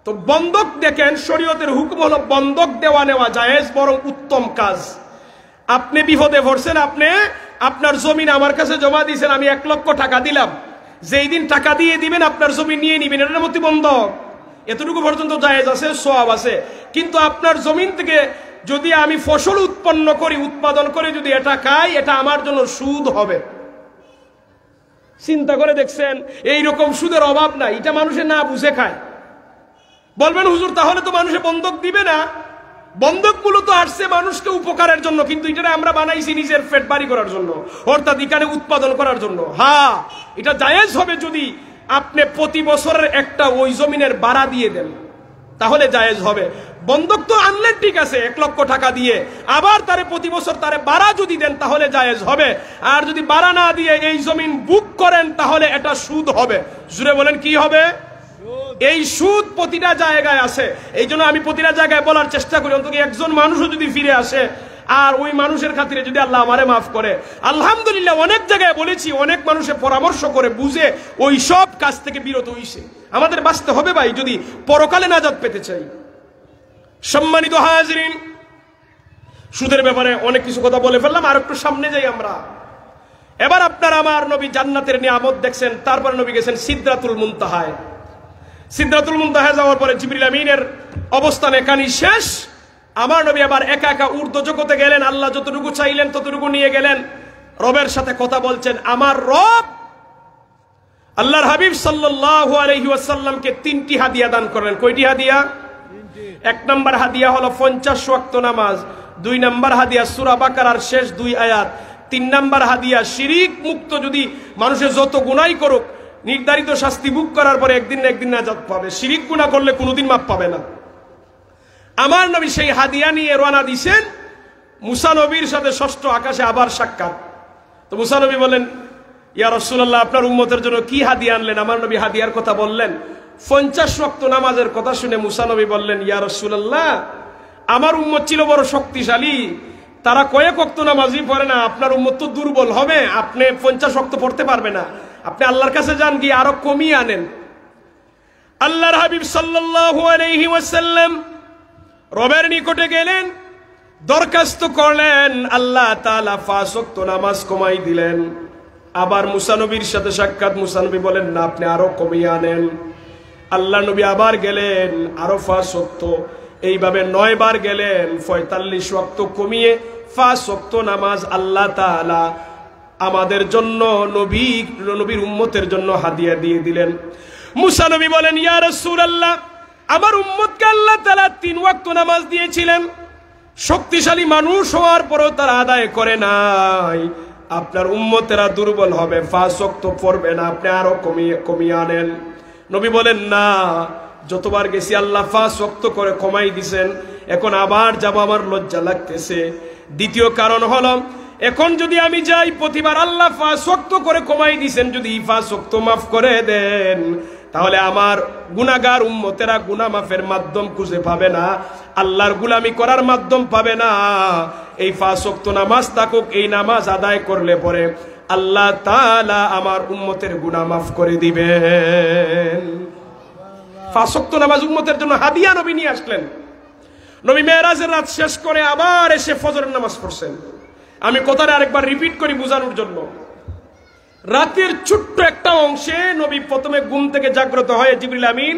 তো বন্ধক দেখেন, শরীয়তের হুকুম হলো বন্ধক দেওয়া নেওয়া জায়েজ, বরং উত্তম কাজ। আপনি বিপদে পড়ছেন, আপনি আপনার জমিন আমার কাছে জমা দিয়েছেন, আমি 1 লক্ষ টাকা দিলাম, যেই দিন টাকা দিয়ে দিবেন আপনার জমি নিয়ে নিবেন, এটার মধ্যে বন্ধক। এতটুকু পর্যন্ত জায়েজ আছে, সওয়াব আছে। কিন্তু আপনার জমিন থেকে যদি আমি ফসল উৎপন্ন করি, উৎপাদন করে যদি এটা খাই, এটা আমার জন্য সুদ হবে। চিন্তা করে দেখছেন? এইরকম সুদের অভাব নাই, এটা মানুষে না বুঝে খায়। বলবেন হুজুর তাহলে তো মানুষে বন্ধক দিবে না? বন্ধক মূলত আসছে মানুষকে উপকারের জন্য, কিন্তু এটা আমরা বানাইছি নিজের পেট বাড়ি করার জন্য, অর্থাৎ এখানে উৎপাদন করার জন্য। হ্যাঁ, এটা জায়েজ হবে যদি আপনি প্রতি বছরের একটা ওই জমিনের ভাড়া দিয়ে দেন, তাহলে জায়েজ হবে। বন্ধক তো আনলেন ঠিক আছে 1 লক্ষ টাকা দিয়ে, আবার তারে প্রতি বছর তারে ভাড়া যদি দেন তাহলে জায়েজ হবে। আর যদি ভাড়া না দিয়ে এই জমিন বুক করেন তাহলে এটা সুদ হবে। জুড়ে বলেন কি হবে? এই সুদ প্রতিটা জায়গায় আছে। এই জন্য আমি প্রতিটা জায়গায় বলার চেষ্টা করি, অন্তত একজন মানুষও যদি ফিরে আসে আর ওই মানুষের খাতিরে যদি আল্লাহ আমারে মাফ করে, আলহামদুলিল্লাহ। অনেক জায়গায় বলেছি, অনেক মানুষের পরামর্শ করে বুঝে ওই সব কাজ থেকে বিরত হইছে। আমাদের বাঁচতে হবে ভাই, যদি পরকালে নাজাত পেতে চাই। সম্মানিত হাজিরিন, সুদের ব্যাপারে অনেক কিছু কথা বলে ফেললাম, আর একটু সামনে যাই আমরা। এবার আপনার আমার নবী জান্নাতের নিয়ামত দেখছেন, তারপরে নবী গেছেন সিদরাতুল মুনতাহায়। সিদরাতুল মুনতাহায় যাওয়ার পরে জিবরিল আমিনের অবস্থানে কানি শেষ। আমার নবী আবার একা একা ঊর্ধ্ব জগতে গেলেন, আল্লাহ যতটুকু চাইলেন ততটুকু নিয়ে গেলেন, রবের সাথে কথা বলছেন। আমার রব আল্লাহর হাবিব সাল্লাল্লাহু আলাইহি ওয়াসাল্লামকে 3টি হাদিয়া দান করলেন। কয়টি হাদিয়া? 1 নম্বর হাদিয়া হলো 50 ওয়াক্ত নামাজ, 2 নম্বর হাদিয়া সূরা বাকারার শেষ 2 আয়াত, 3 নম্বর হাদিয়া শিরিক মুক্ত, যদি মানুষের যত গুনাহই করুক নির্ধারিত শাস্তি ভোগ করার পরে একদিন না একদিন নাজাত পাবে, শিরিক গুনাহ করলে কোনোদিন মাফ পাবে না। আমার নবী সেই হাদিয়া নিয়ে রওনা দিয়েছেন। মুসা নবীর সাথে 6ষ্ঠ আকাশে আবার সাক্ষাৎ। তো মুসা নবী বলেন, ইয়া রাসূলুল্লাহ, আপনার উম্মতের জন্য কি হাদিয়া আনলেন? আমার নবী হাদিয়ার কথা বললেন। 50 ওয়াক্ত নামাজের কথা শুনে মুসা নবী বললেন, ইয়া রাসূলুল্লাহ, আমার উম্মত ছিল বড় শক্তিশালী, তারা কয়েক ওয়াক্ত নামাজই পড়ে না, আপনার উম্মত তো দুর্বল হবে, আপনি 50 ওয়াক্ত পড়তে পারবে না, আপনি আল্লাহর কাছে যান, গিয়ে আরো কমিয়ে আনেন। আল্লাহর হাবিব সাল্লাল্লাহু আলাইহি ওয়াসাল্লাম রবের নিকটে গেলেন, দরখাস্ত করলেন, আল্লাহ তাআলা 5 ওয়াক্ত নামাজ কমাই দিলেন। আবার মুসা নবীর সাথে সাক্ষাৎ, মুসা নবী বলেন না, আপনি আরো কমিয়ে আনেন। আল্লাহ নবী আবার গেলেন, আরো 5 ওয়াক্ত, এইভাবে 9 বার গেলেন, 45 ওয়াক্ত কমিয়ে 5 ওয়াক্ত নামাজ আল্লাহ তাআলা আমাদের জন্য, নবীর উম্মতের জন্য হাদিয়া দিয়ে দিলেন। মুসা নবী বলেন, ইয়া রাসূলুল্লাহ, আমার উম্মতকে আল্লাহ তাআলা 3 ওয়াক্ত নামাজ দিয়েছিলেন, শক্তিশালী মানুষ হওয়ার পরও তারা আদায় করে নাই, আপনার উম্মতেরা দুর্বল হবে, 5 ওয়াক্ত পড়বে না, আপনি আরো কমিয়ে আনেন। নবী বলেন, না, যতবার গেছি আল্লাহ 5 ওয়াক্ত করে কমাই দিছেন, এখন আবার যাব, আমার লজ্জা লাগতেছে। দ্বিতীয় কারণ হলো, এখন যদি আমি যাই, প্রতিবার আল্লাহ 5 ওয়াক্ত করে কমাই দিছেন, যদি 5 ওয়াক্ত মাফ করে দেন, তাহলে আমার গুনাহগার উম্মতেরা গুনাহ মাফের মাধ্যম খুঁজে পাবে না, আল্লাহর গোলামি করার মাধ্যম পাবে না। এই 5 ওয়াক্ত নামাজ থাকুক, এই নামাজ আদায় করলে পরে আল্লাহ তাআলা আমার উম্মতের গুনাহ মাফ করে দিবেন। 5 ওয়াক্ত নামাজ উম্মতের জন্য হাদিয়া নবী নিয়ে আসলেন। নবী মেরাজের রাত শেষ করে আবার এসে ফজরের নামাজ পড়ছেন। আমি কথাটা আরেকবার রিপিট করি বোঝানোর জন্য। রাতের ছোট্ট একটা অংশে নবী প্রথমে ঘুম থেকে জাগ্রত হয়ে জিবরিল আমিন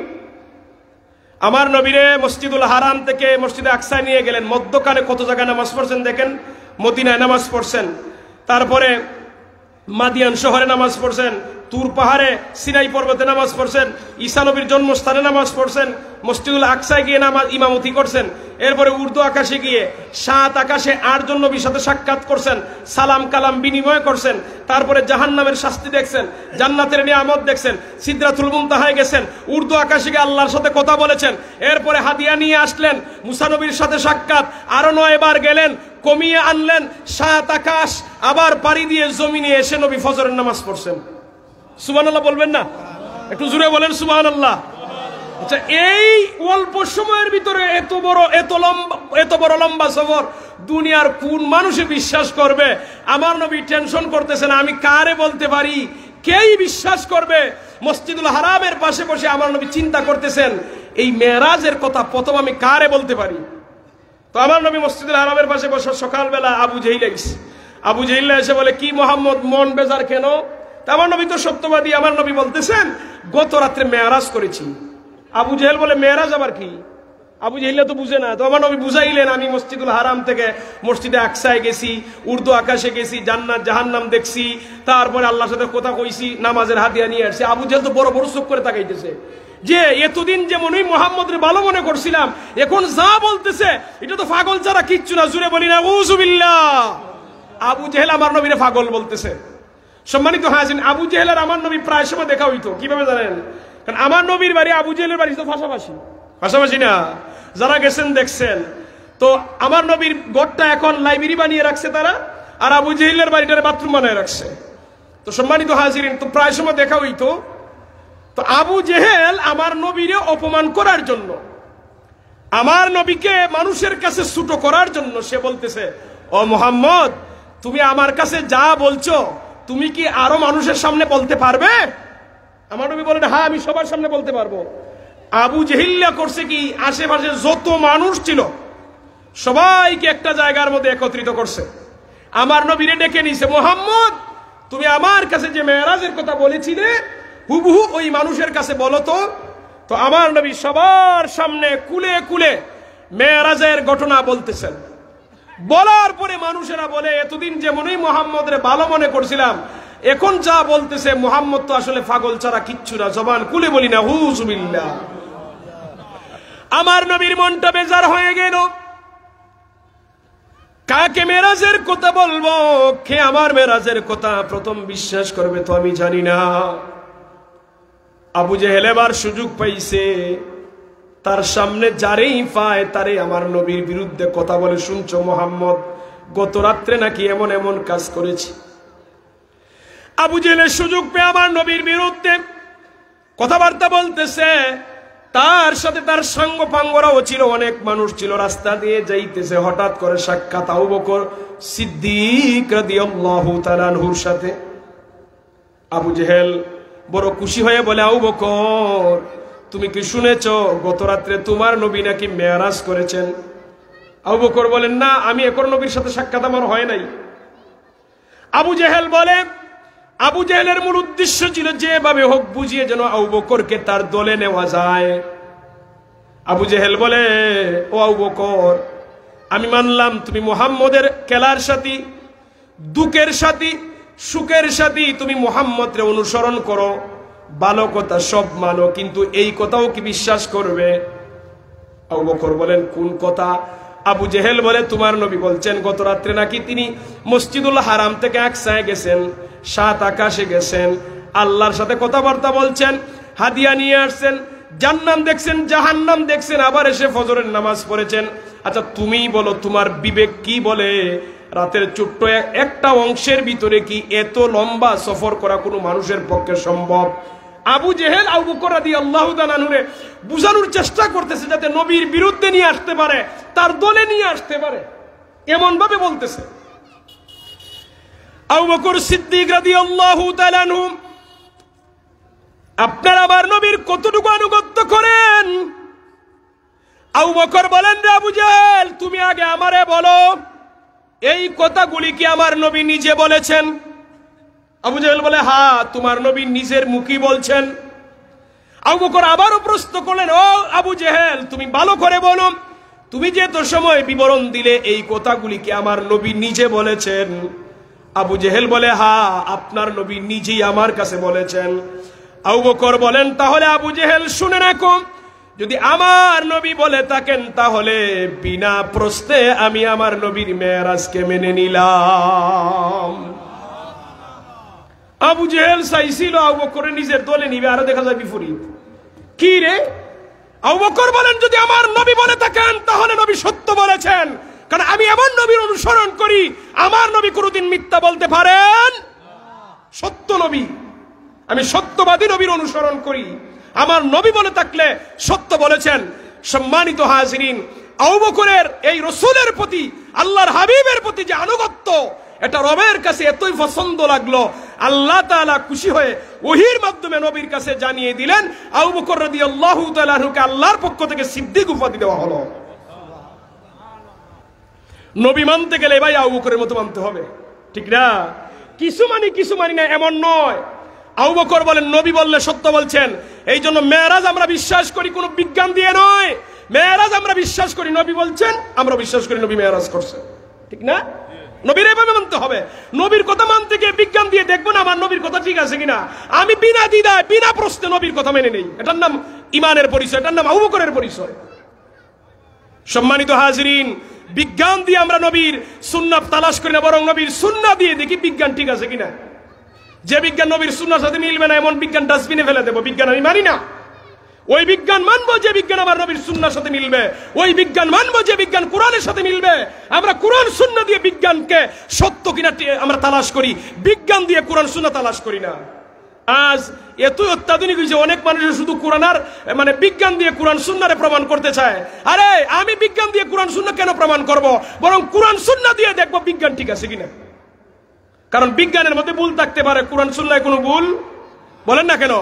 আমার নবীরে মসজিদুল হারাম থেকে মসজিদে আকসা নিয়ে গেলেন। মধ্যখানে কত জায়গায় নামাজ পড়ছেন দেখেন, মদিনায় নামাজ পড়ছেন, তারপরে মাদিয়ান শহরে নামাজ পড়ছেন, তুর পাহাড়ে সিনাই পর্বতে নামাজ পড়ছেন, ঈসা নবীর জন্মস্থানে নামাজ পড়ছেন, মসজিদুল আকসায় গিয়ে নামাজ ইমামতি করছেন, এরপরে উর্দু আকাশে গিয়ে 7 আকাশে 8 জন নবীর সাথে সাক্ষাৎ করছেন, সালাম কালাম বিনিময় করছেন, তারপরে জাহান্নামের শাস্তি দেখছেন, জান্নাতের নিয়ামত দেখছেন, সিদরাতুল মুনতাহায় গেছেন, উর্দু আকাশে গিয়ে আল্লাহর সাথে কথা বলেছেন, এরপরে হাদিয়া নিয়ে আসলেন, মুসা নবীর সাথে সাক্ষাৎ, আরো 9 বার গেলেন, কমিয়ে আনলেন, 7 আকাশ আবার পাড়ি দিয়ে জমিনে এসে নবী ফজরের নামাজ পড়ছেন। সুবহানাল্লাহ বলবেন না? একটু জোরে বলেন সুবহানাল্লাহ। আচ্ছা, এই অল্প সময়ের ভিতরে এত বড় লম্বা সফর দুনিয়ার কোন মানুষে বিশ্বাস করবে? আমার নবী টেনশন করতেছেন, আমি কারে বলতে পারি, কেই বিশ্বাস করবে? মসজিদুল হারামের পাশে বসে আমার নবী চিন্তা করতেছেন, এই মেরাজের কথা প্রথম আমি কারে বলতে পারি? তো আমার নবী মসজিদুল হারামের পাশে বসে সকালবেলা আবু জেহিল এসে, আবু জেহিল এসে বলে, কি মোহাম্মদ মন বেজার কেন? আমার নবী তো সত্যবাদী। আমার নবী বলতেছেন, গত রাত্রে মেরাজ করেছি। আবু জেহেল বলে, মেরাজ আবার কি? আবু জেহিল তো বুঝে না। তো আমার নবী বুঝাইলেন, আমি মসজিদুল হারাম থেকে মসজিদে আকসায় গেছি, উর্দু আকাশে গেছি, জান্নাত জাহান্নাম দেখছি, তারপরে আল্লাহর সাথে কথা কইছি, নামাজের হাদিয়া নিয়ে আসছি। আবু জেহেল তো বড় বড় চোখ করে তাকাইতেছে, যে এতদিন যেমন ওই মোহাম্মদের ভালো মনে করছিলাম, এখন যা বলতেছে এটা তো পাগল ছাড়া কিচ্ছু না। জুড়ে বলি না উযুবিল্লাহ। আবু জেহেল আমার নবীরে পাগল বলতেছে। সম্মানিত হাজির, আবু জেহেল আর আমার নবী প্রায় সময় দেখা হইতো। কিভাবে জানেন? কারণ আমার নবীর বাড়ি আবু জেহেলের বাড়ি তো পাশাপাশি না। যারা গেছেন দেখছেন। তো আমার নবীর ঘরটা এখন লাইব্রেরি বানিয়ে রাখছে তারা, আর আবু জেহেলের বাড়িটারে বাথরুম বানিয়ে রাখছে। তো সম্মানিত হাজিরিন, তো প্রায় সময় দেখা হইতো। তো আবু জেহেল আমার নবীরে অপমান করার জন্য, আমার নবীকে মানুষের কাছে ছোট করার জন্য সে বলতেছে, ও মুহাম্মদ, তুমি আমার কাছে যা বলছো তুমি কি আরো মানুষের সামনে বলতে পারবে? আমার নবী বলেন, হ্যাঁ, আমি সবার সামনে বলতে পারবো। আবু জেহিল্লা করছে কি, আশেপাশে যত মানুষ ছিল সবাইকে একটা জায়গার মধ্যে একত্রিত করছে, আমার নবীরে ডেকে নিছে, মুহাম্মদ, তুমি আমার কাছে যে মেরাজের কথা বলেছিলে হুবহু ওই মানুষের কাছে বলো তো। তো আমার নবী সবার সামনে কুলে কুলে মেরাজের ঘটনা বলতেছেন। বলার পরে মানুষেরা বলে, এতদিন যেমনই মুহাম্মদরে ভালো মনে করছিলাম, এখন যা বলতেছে মুহাম্মদ তো আসলে পাগল ছাড়া কিচ্ছু না। জবান খুলে বলি না হুজুবিল্লাহ। আমার নবীর মনটা বেজার হয়ে গেল। কাকে মেরাজের কথা বলবো, কে আমার মেরাজের কথা প্রথম বিশ্বাস করবে তো আমি জানি না। আবু জেহেল এবার সুযোগ পাইছে, তার সামনে যারেই পায় তারে আমার নবীর বিরুদ্ধে কথা বলে, শুনছো মুহাম্মদ গত রাত্রে নাকি এমন এমন কাজ করেছি। আবু জেহেলের সুযোগ পেয়ে আমার নবীর বিরুদ্ধে কথাবার্তা বলতেছে। তার সাথে তার সঙ্গ পাঙ্গরাও ছিল, অনেক মানুষ ছিল। রাস্তা দিয়ে যাইতেছে, হঠাৎ করে সাক্ষাৎ আবু বকর সিদ্দিক রাদিয়াল্লাহু তাআলা আনহুর সাথে। আবু জেহেল বড় খুশি হয়ে বলে, আবু বকর তুমি কি শুনেছ গত রাত্রে তোমার নবী নাকি মেরাজ করেছেন? আবু বকর বলেন, না, আমি এখন নবীর সাথে সাক্ষাৎ আমার হয় নাই। আবু জেহেল বলে, আবু জেহেলের মূল উদ্দেশ্য ছিল যেভাবে হোক বুঝিয়ে যেন আবু বকরকে তার দলে নেওয়া যায়। আবু জেহেল বলে, ও আবু বকর, আমি মানলাম তুমি মুহাম্মদের খেলার সাথী, দুঃখের সাথী, সুখের সাথী, তুমি মুহাম্মদকে অনুসরণ করো, ভালো কথা সব মানো, কিন্তু এই কথাও কি বিশ্বাস করবে? আবু বকর বলেন, কোন কথা? আবু জেহেল বলে, তোমার নবী বলছেন গত রাত্রে নাকি তিনি মসজিদুল হারাম থেকে আকসায় গেছেন, 7 আকাশে গেছেন, আল্লাহর সাথে কথাবার্তা বলছেন, হাদিয়া নিয়ে আসছেন, জান্নাত দেখছেন, জাহান্নাম দেখছেন, আবার এসে ফজরের নামাজ পড়েছেন। আচ্ছা তুমি বলো, তোমার বিবেক কি বলে? রাতের ছোট্ট একটা অংশের ভিতরে কি এত লম্বা সফর করা কোনো মানুষের পক্ষে সম্ভব? আবু জেহেল আবু বকর রাদিয়াল্লাহু তাআলা আনহুরে বুঝানোর চেষ্টা করতেছে যাতে নবীর বিরুদ্ধে নিয়ে আসতে পারে, তার দলে নিয়ে আসতে পারে, এমন ভাবে বলতেছে। আবু বকর সিদ্দিক রাদিয়াল্লাহু তাআলা আনহু, আপনারা আবার নবীর কতটুকু আনুগত্য করেন? আবু বকর বলেন, রে আবু জেহেল, তুমি আগে আমারে বলো, এই কথাগুলি কি আমার নবী নিজে বলেছেন? আবু জেহেল বলে, হ্যাঁ, তোমার নবী নিজের মুখী বলছেন। আবু বকর আবারও প্রশ্ন করলেন, ও আবু জেহেল, তুমি ভালো করে বলো, তুমি যে তো সময় বিবরণ দিলে এই কথাগুলি কি আমার নবী নিজে বলেছেন? আবু জেহেল বলে, হ্যাঁ, আপনার নবী নিজেই আমার কাছে বলেছেন। আবু বকর বলেন, তাহলে আবু জেহেল শুনে রাখো, যদি আমার নবী বলে থাকেন তাহলে বিনা প্রশ্নে আমি আমার নবীর মেরাজকে মেনে নিলাম। আবু জেহেল চাইছিল আবু বকরের নিজের দলে নিবে, আরো দেখা যায় বিপরীত। কি রে? আবু বকর বলেন, যদি আমার নবী বলে থাকেন তাহলে নবী সত্য বলেছেন, কারণ আমি এমন নবীর অনুসরণ করি, আমার নবী কোনদিন মিথ্যা বলতে পারেন? সত্য নবী, আমি সত্যবাদী নবীর অনুসরণ করি, আমার নবী বলে থাকলে সত্য বলেছেন। সম্মানিত হাজিরিন, আবু বকরের এই রাসূলের প্রতি, আল্লাহর হাবিবের প্রতি যে আনুগত্য, এটা রবের কাছে এতই পছন্দ লাগলো, আল্লাহ তাআলা খুশি হয়ে ওহীর মাধ্যমে নবীর কাছে জানিয়ে দিলেন, আবু বকর রাদিয়াল্লাহু তাআলা আনহুকে আল্লাহর পক্ষ থেকে সিদ্দিক উপাধি দেওয়া হলো। নবী মানতে গেলে ভাই আবু বকরের মতো মানতে হবে, ঠিক না? কিছু মানি না এমন নয়। আবু বকর বলেন, নবী বললে সত্য বলছেন, এই জন্য মেরাজ আমরা বিশ্বাস করি কোনো বিজ্ঞান দিয়ে নয়, মেরাজ আমরা বিশ্বাস করি নবী বলছেন, আমরা বিশ্বাস করি নবী মেরাজ করছেন, ঠিক না? নবীর এভাবে মানতে হবে। নবীর কথা মানতে গিয়ে বিজ্ঞান দিয়ে দেখবো না আমার নবীর কথা ঠিক আছে কিনা, আমি বিনা দ্বিধায় বিনা প্রশ্নে নবীর কথা মেনে নেই, এটার নাম ইমানের পরিচয়, এটার নাম আবু বকরের পরিচয়। সম্মানিত হাজিরিন, বিজ্ঞান দিয়ে আমরা নবীর সুন্নাত তালাশ করি না, বরং নবীর সুন্নাহ দিয়ে দেখি বিজ্ঞান ঠিক আছে কিনা। যে বিজ্ঞান নবীর সুন্নাহর সাথে মিলবে না এমন বিজ্ঞান ডাস্টবিনে ফেলে দেবো, বিজ্ঞান আমি মানি না। ওই বিজ্ঞান মানবো যে বিজ্ঞান আমার নবীর সুন্নাহর সাথে মিলবে, ওই বিজ্ঞান মানবো যে বিজ্ঞান কোরআনের সাথে মিলবে। আমরা কোরআন সুন্নাহ দিয়ে বিজ্ঞানকে সত্য কিনা আমরা তালাশ করি, বিজ্ঞান দিয়ে কোরআন সুন্নাহ তালাশ করি না। আজ এতই অত্যাধুনিক হয়েছে, অনেক মানুষ শুধু কোরআন আর মানে বিজ্ঞান দিয়ে কোরআন সুন্নাহরে প্রমাণ করতে চায়। আরে আমি বিজ্ঞান দিয়ে কোরআন সুন্নাহ কেন প্রমাণ করব, বরং কোরআন সুন্নাহ দিয়ে দেখবো বিজ্ঞান ঠিক আছে কিনা। কারণ বিজ্ঞানের মধ্যে ভুল থাকতে পারে, কোরআন সুন্নাহে কোনো ভুল বলেন না কেন?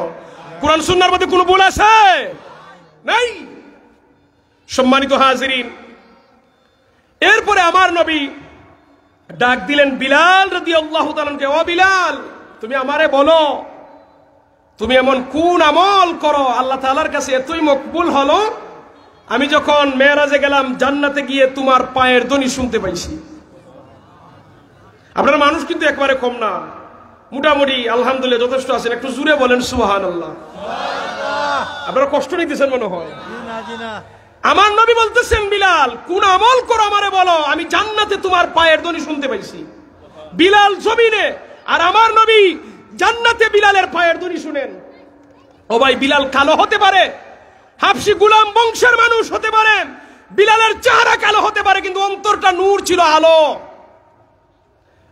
কোরআন সুন্নাহর মধ্যে কোনো ভুল আছে? নাই। সম্মানিত হাজিরিন, এরপরে আমার নবী ডাক দিলেন বিলাল রাদিয়াল্লাহু তাআলাকে, ও বিলাল, তুমি আমারে বলো, তুমি এমন কোন আমল করো আল্লাহ তাআলার কাছে এতই মকবুল হলো, আমি যখন মেরাজে গেলাম জান্নাতে গিয়ে তোমার পায়ের ধ্বনি শুনতে পাইছি। আপনারা মানুষ কিন্তু একবারে কম না, মোটামুটি আলহামদুলিল্লাহ যথেষ্ট আছেন, একটু জুড়ে বলেন সুবহানাল্লাহ। আপনারা কষ্ট নিতেছেন মনে হয়। আমার নবী বলতেছেন, বিলাল কোন আমল করো আমারে বলো, আমি জান্নাতে তোমার পায়ের ধ্বনি শুনতে পাইছি। বিলাল জমিনে আর আমার নবী জান্নাতে বিলালের পায়ের ধ্বনি শুনেন। ও ভাই, বিলাল কালো হতে পারে, হাবশি গোলাম বংশের মানুষ হতে পারে, বিলালের চেহারা কালো হতে পারে, কিন্তু অন্তরটা নূর ছিল, আলো।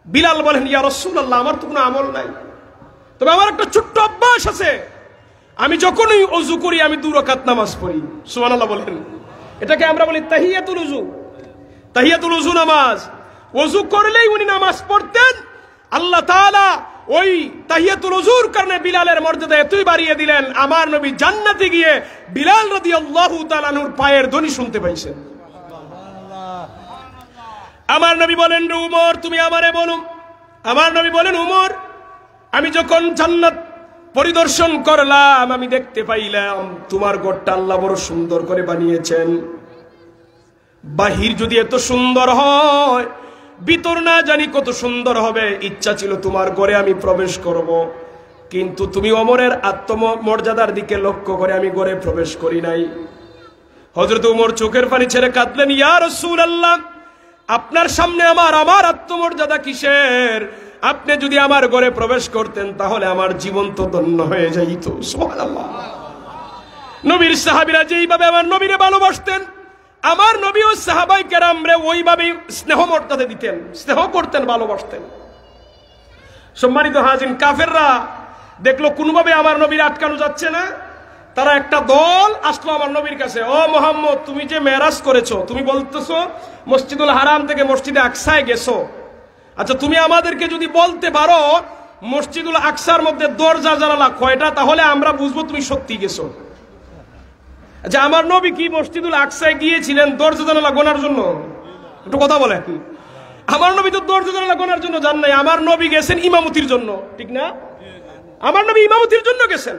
বিলাল বলেন, ইয়া রাসূলুল্লাহ, আমার তো কোনো আমল নাই, তবে আমার একটা ছোট্ট অভ্যাস আছে, আমি যখনই ওযু করি আমি 2 রাকাত নামাজ পড়ি। সুবহানাল্লাহ বলেন। এটাকে আমরা বলি তাহিয়াতুল ওযু। তাহিয়াতুল ওযু নামাজ। ওযু করলেই উনি নামাজ পড়তেন। আল্লাহ তাআলা ওই তাহিয়াতুল ওযুর কারণে বিলালের মর্যাদা এতই বাড়িয়ে দিলেন, আমার নবী জান্নাতে গিয়ে বিলাল রাদিয়াল্লাহু তাআলা আনহুর পায়ের ধ্বনি শুনতে পাইছেন। আমার নবী বলেন, উমর তুমি আমারে বলো। আমার নবী বলেন, উমর আমি যখন জান্নাত পরিদর্শন করলাম আমি দেখতে পাইলাম তোমার ঘরটা আল্লাহ বড় সুন্দর করে বানিয়েছেন। বাহির যদি এত সুন্দর হয়, ভিতর না জানি কত সুন্দর হবে। ইচ্ছা ছিল তোমার ঘরে আমি প্রবেশ করব, কিন্তু তুমি ওমরের আত্মমর্যাদার দিকে লক্ষ্য করে আমি ঘরে প্রবেশ করি নাই। হযরত ওমর চোখের পানি ছেড়ে কাঁদলেন, ইয়া রাসূলুল্লাহ, আপনার সামনে আমার আত্মমর্যাদা কিসের? আপনি যদি আমার ঘরে প্রবেশ করতেন তাহলে আমার জীবন তো ধন্য হয়ে যাইত। সুবহানাল্লাহ। নবীর সাহাবীরা যেইভাবে আমার নবীরে ভালোবাসতেন, আমার নবী ও সাহাবায়ে কেরামরে ওইভাবে স্নেহ মর্যাদা দিতেন, স্নেহ করতেন, ভালোবাসতেন। সম্মানিত হাজিরিন, কাফেররা দেখলো কোনোভাবে আমার নবীর আটকানো যাচ্ছে না, তারা একটা দল আসলো আমার নবীর কাছে। ও মুহাম্মদ, তুমি যে মেরাজ করেছো, তুমি বলতেছো মসজিদুল হারাম থেকে মসজিদে আকসায় গেছো, আচ্ছা তুমি আমাদেরকে যদি বলতে পারো মসজিদুল আকসার মধ্যে দরজা জানালা কয়টা, তাহলে আমরা বুঝবো তুমি সত্যি গেছো। আচ্ছা আমার নবী কি মসজিদুল আকসায় গিয়েছিলেন দরজা জানালা গোনার জন্য? একটু কথা বলেন। আমার নবী তো দরজা জানালা গোনার জন্য যান নাই, আমার নবী গেছেন ইমামতির জন্য, ঠিক না? আমার নবী ইমামতির জন্য গেছেন,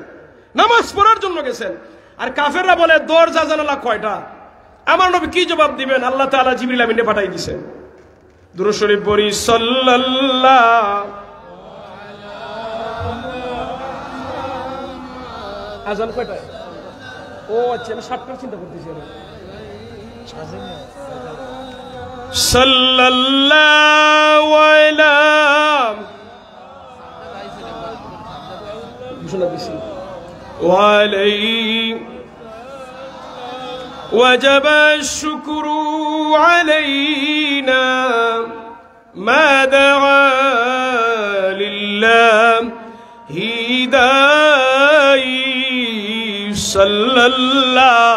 নামাজ পড়ার জন্য গেছেন। আর কাফেররা বলে দরজা জানালা কয়টা। আমার নবী কি জবাব দিবেন? আল্লাহ তাআলা জিবরিল আমিনকে পাঠাই দিয়েছেন। দুরূদ শরীফ পড়ি, সাল্লাল্লাহু। আজান কয়টা? ও আচ্ছা, আমি 7টা চিন্তা করতেছি। সাল্লাল্লাহু আলাইহি وجب الشكر علينا ما دعا لله هداي صلى الله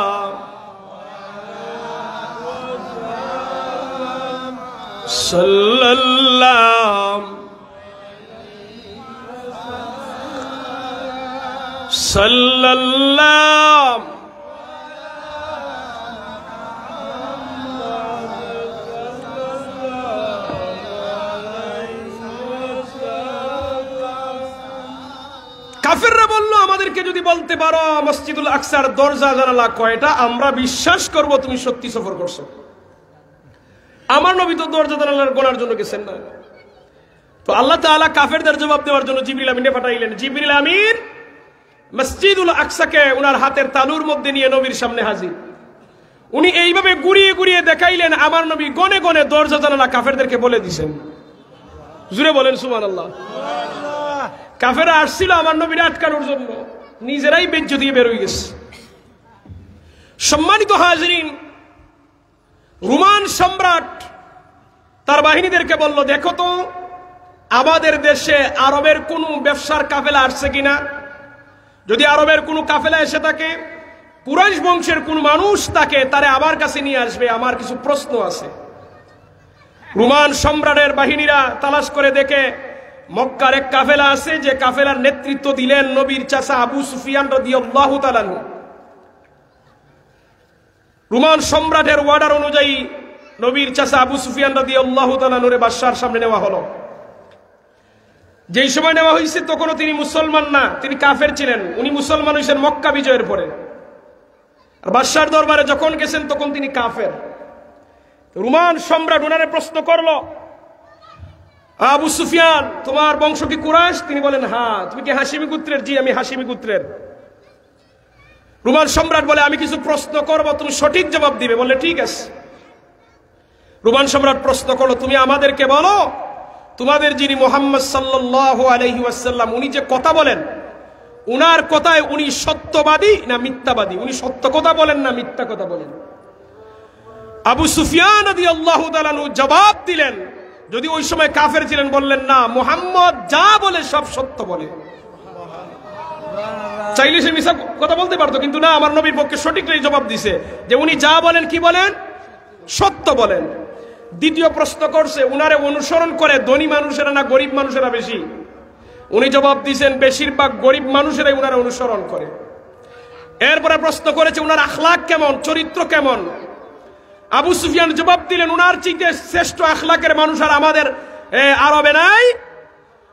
صلى الله صلى الله কাফেররা বলল, আমাদেরকে যদি বলতে পারো মসজিদুল আকসার দরজা জানালা কয়টা, আমরা বিশ্বাস করব তুমি সত্যি সফর করছো। আমার নবী তো দরজা জানালার গোনার জন্য গেছেন না। তো আল্লাহ তাআলা কাফেরদের জবাব দেওয়ার জন্য জিবরিল আমিনকে পাঠাইলেন। জিবরিল আমিন মসজিদুল আকসাকে উনার হাতের তালুর মধ্যে নিয়ে নবীর সামনে হাজির। উনি এইভাবে ঘুরিয়ে ঘুরিয়ে দেখাইলেন, আমার নবী গনে গনে দরজা জানালা কাফেরদেরকে বলে দিয়েছেন। জুড়ে বলেন সুবহানাল্লাহ। কাফেরা আসছিল আমার নবীর আটকানোর জন্য, নিজেরাই বেজ্জতি দিয়ে বের হয়ে গেছে। সম্মানিত হাজিরিন, রোমান সম্রাট তার বাহিনীদেরকে বলল, দেখো তো আমাদের দেশে আরবের কোন ব্যবসার কাফেলা আসছে কিনা। যদি আরবের কোন কাফেলা এসে থাকে, কুরাইশ বংশের কোন মানুষ তাকে তারে আমার কাছে নিয়ে আসবে, আমার কিছু প্রশ্ন আছে। রোমান সম্রাটের বাহিনীরা তালাশ করে দেখে মক্কার এক কাফেলা আছে, যে কাফেলার নেতৃত্ব দিলেন নবীর চাচা আবু সুফিয়ান রাদিয়াল্লাহু তাআলা আনহু। রোমান সম্রাটের অর্ডার অনুযায়ী নবীর চাচা আবু সুফিয়ান রাদিয়াল্লাহু তাআলা আনহুর বাদশার সামনে নেওয়া হলো। যেই সময় নেওয়া হয়েছে তখনও তিনি মুসলমান না, তিনি কাফের ছিলেন। উনি মুসলমান হয়েছেন মক্কা বিজয়ের পরে। আর বাদশার দরবারে যখন গেছেন তখন তিনি কাফের। রোমান সম্রাট ওনারে প্রশ্ন করলো, আবু সুফিয়ান তোমার বংশ কি কুরাইশ? তিনি বলেন হ্যাঁ। তুমি কি হাশিমি গোত্রের? জি আমি হাশিমি গোত্রের। রোমান সম্রাট বলে, আমি কিছু প্রশ্ন করব, তুমি সঠিক জবাব দিবে। বললে ঠিক আছে। রোমান সম্রাট প্রশ্ন করলো, তুমি আমাদেরকে বলো তোমাদের যিনি মুহাম্মদ সাল্লাল্লাহু আলাইহি ওয়াসাল্লাম উনি যে কথা বলেন, উনার কথায় উনি সত্যবাদী না মিথ্যাবাদী? উনি সত্য কথা বলেন না মিথ্যা কথা বলেন? আবু সুফিয়ান রাদিয়াল্লাহু তাআলা আনহু জবাব দিলেন, যদি ওই সময় কাফের ছিলেন, বললেন না, মুহাম্মদ যা বলে সব সত্য বলে। চাইলে সে মিথ্যা কথা বলতে পারতো, কিন্তু না, আমার নবীর পক্ষে সঠিকটাই জবাব দিছে যে উনি যা বলেন কি বলেন, সত্য বলেন। দ্বিতীয় প্রশ্ন করছে উনারে অনুসরণ করে ধনী মানুষেরা না গরিব মানুষেরা বেশি? উনি জবাব দিয়েছেন বেশিরভাগ গরিব মানুষেরাই উনারা অনুসরণ করে। এরপরে প্রশ্ন করেছে উনার আখলাক কেমন, চরিত্র কেমন? আবু সুফিয়ান জবাব দিলেন উনার চাইতে শ্রেষ্ঠ আখলাকের মানুষ আর আমাদের আরবে নাই।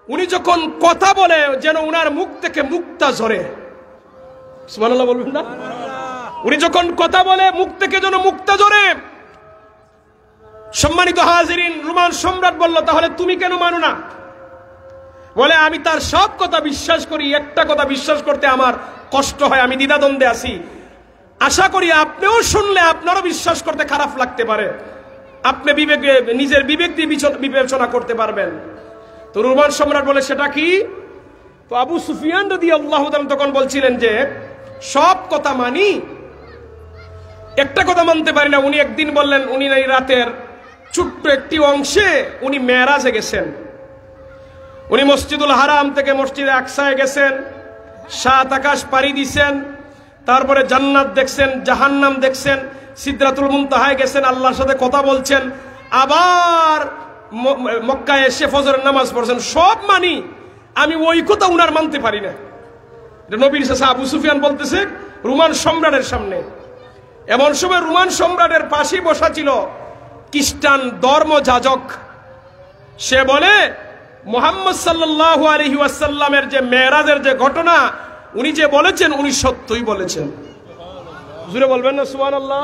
উনি যখন কথা বলে যেন উনার মুখ থেকে মুক্তা ঝরে। সুবহানাল্লাহ বলবেন না? উনি যখন কথা বলে মুখ থেকে যেন মুক্তা ঝরে। সম্মানিত হাজিরিন, রোমান সম্রাট বলল তাহলে তুমি কেন মানো না? বলে আমি তার সব কথা বিশ্বাস করি, একটা কথা বিশ্বাস করতে আমার কষ্ট হয়, আমি দ্বিধাদ্বন্দ্বে আছি। আশা করি আপনিও শুনলে আপনারও বিশ্বাস করতে খারাপ লাগতে পারে, আপনি নিজের বিবেক দিয়ে বিবেচনা করতে পারবেন। তো রোমান সম্রাট বলে সেটা কি? তো আবু সুফিয়ান রাদিয়াল্লাহু তাআলা তখন বলছিলেন যে সব কথা মানি, একটা কথা মানতে পারি না। উনি একদিন বললেন উনি এই রাতের ছোট্ট একটি অংশে উনি মেরাজে গেছেন। উনি মসজিদুল হারাম থেকে মসজিদে আকসায় গেছেন, 7 আকাশ পাড়ি দিয়েছেন, তারপরে জান্নাত দেখছেন, জাহান্নাম দেখছেন, সিদরাতুল মুনতাহায় গেছেন, আল্লাহর সাথে কথা বলছেন, আবার মক্কায় এসে ফজরের নামাজ পড়ছেন। সব মানি, আমি ওই কথা উনার মানতে পারি না। নবীর সাথে আবু সুফিয়ান বলতেছে রোমান সম্রাটের সামনে। এমন সময় রোমান সম্রাটের পাশে বসা ছিল খ্রিস্টান ধর্মযাজক। সে বলে মুহাম্মদ সাল্লাল্লাহু আলাইহি ওয়াসাল্লামের যে মেরাজের যে ঘটনা উনি যে বলেছেন উনি সত্যই বলেছেন। জোরে বলবেন না সুবহানাল্লাহ?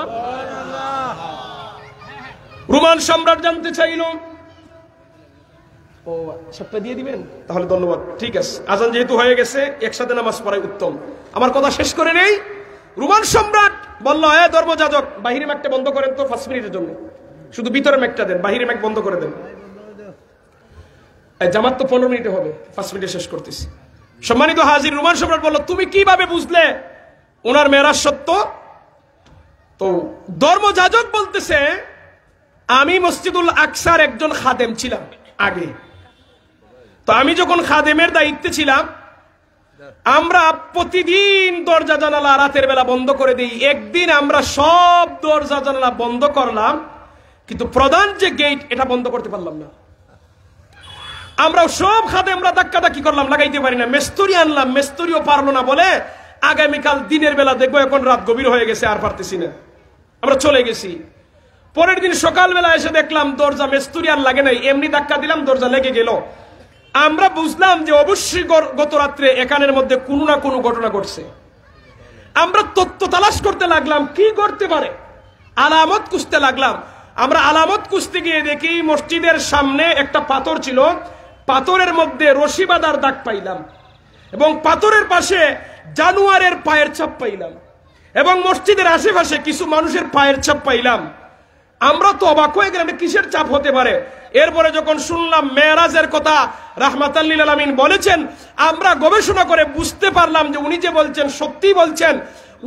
রোমান সম্রাট জানতে চাইল, ও সবটা দিয়ে দিবেন তাহলে? ধন্যবাদ, ঠিক আছে। আজান যেহেতু হয়ে গেছে একসাথে নামাজ পড়াই উত্তম। আমার কথা শেষ করে নেই। রোমান সম্রাট বলল, এ ধর্মযাজক, বাহিরে ম্যাকটা বন্ধ করেন তো 5 মিনিটের জন্য, শুধু ভিতরে ম্যাকটা দেন, বাহিরে ম্যাক বন্ধ করে দেন। জামাত তো 15 মিনিটে হবে, 5 মিনিটে শেষ করতেছি। সম্মানিত হাজির, রোমান সম্রাট বলল তুমি কিভাবে বুঝলে ওনার মেরাজ সত্য? তো ধর্মযাজক বলতেছে আমি মসজিদুল আকসার একজন খাদেম ছিলাম আগে। তো আমি যখন খাদেমের দায়িত্বে ছিলাম, আমরা প্রতিদিন দরজা জানালা রাতের বেলা বন্ধ করে দিই। একদিন আমরা সব দরজা জানালা বন্ধ করলাম, কিন্তু প্রধান যে গেট এটা বন্ধ করতে পারলাম না। আমরা সব খাদেমরা ধাক্কাধাক্কি করলাম, লাগাইতে পারি না। মেস্তরি আনলাম, মেস্তরিও পারলো না, বলে আগামীকাল দিনের বেলা দেখবো, এখন রাত গভীর হয়ে গেছে, আর পারতেছি না, আমরা চলে গেছি। পরের দিন সকালবেলা এসে দেখলাম দরজা মেস্তরি আর লাগে নাই, এমনি ধাক্কা দিলাম দরজা লেগে গেল। আমরা বুঝলাম যে অবশ্যই গত রাত্রে এখানের মধ্যে কোনো না কোনো ঘটনা ঘটছে। আমরা তত্ত্ব তালাশ করতে লাগলাম কি করতে পারে, আলামত খুঁজতে লাগলাম। আমরা আলামত খুঁজতে গিয়ে দেখি মসজিদের সামনে একটা পাথর ছিল, পাথরের মধ্যে রশি বাঁধার দাগ পাইলাম, এবং পাথরের পাশে জানোয়ারের পায়ের ছাপ পাইলাম, এবং মসজিদের আশেপাশে কিছু মানুষের পায়ের ছাপ পাইলাম। আমরা তো অবাক হয়ে গেলাম কিসের চাপ হতে পারে। এরপরে যখন শুনলাম মেরাজের কথা রাহমাতাল লিল আলামিন বলেছেন, আমরা গবেষণা করে বুঝতে পারলাম যে উনি যে বলছেন সত্যি বলছেন।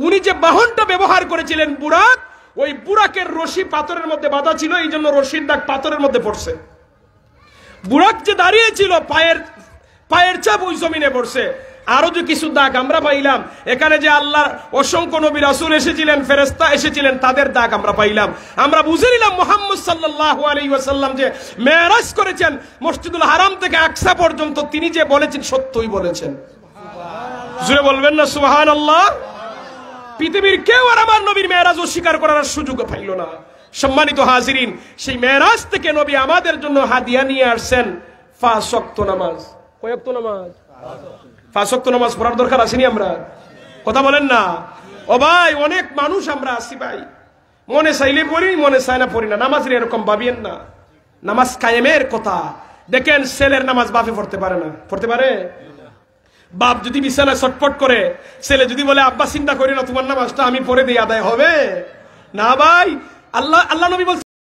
উনি যে বাহনটা ব্যবহার করেছিলেন বুরাক, ওই বুরাকের রশি পাথরের মধ্যে বাঁধা ছিল, এই জন্য রশির দাগ পাথরের মধ্যে পড়ছে। বুরাক যে দাঁড়িয়ে ছিল পায়ের চাপ ওই জমিনে পড়ছে। আরো যে কিছু দাগ আমরা পাইলাম, এখানে যে আল্লাহর অসংখ্য নবী রাসূল এসেছিলেন, ফেরেশতা এসেছিলেন, তাদের দাগ আমরা পাইলাম। আমরা বুঝে নিলাম মুহাম্মদ সাল্লাল্লাহু আলাইহি ওয়াসাল্লাম যে মেরাজ করেছেন মসজিদুল হারাম থেকে আকসা পর্যন্ত, তিনি যে বলেছেন সত্যই বলেছেন। জোরে বলবেন না সুবহানাল্লাহ? পৃথিবীর কেউ আর আমার নবীর মেরাজ অস্বীকার করার সুযোগ পাইল না। সম্মানিত হাজিরিন, সেই মেরাজ থেকে নবী আমাদের জন্য হাদিয়া নিয়ে আসছেন 5 ওয়াক্ত নামাজ। কয় ওয়াক্ত নামাজ? 5 ওয়াক্ত নামাজ পড়ার দরকার আসেনি? আমরা কথা বলেন না? ও ভাই, অনেক মানুষ আমরা আছি ভাই, মনে চাইলে পড়ি, মনে চাই না পড়ি না। নামাজের এরকম ভাবিয়েন না, নামাজ কায়েমের কথা। দেখেন ছেলের নামাজ বাপে পড়তে পারে না, পড়তে পারে? বাপ যদি বিছানায় ছটফট করে, ছেলে যদি বলে আব্বা চিন্তা করি না, তোমার নামাজটা আমি পড়ে দিয়ে আদায় হবে না ভাই। আল্লাহ নবী বলছেন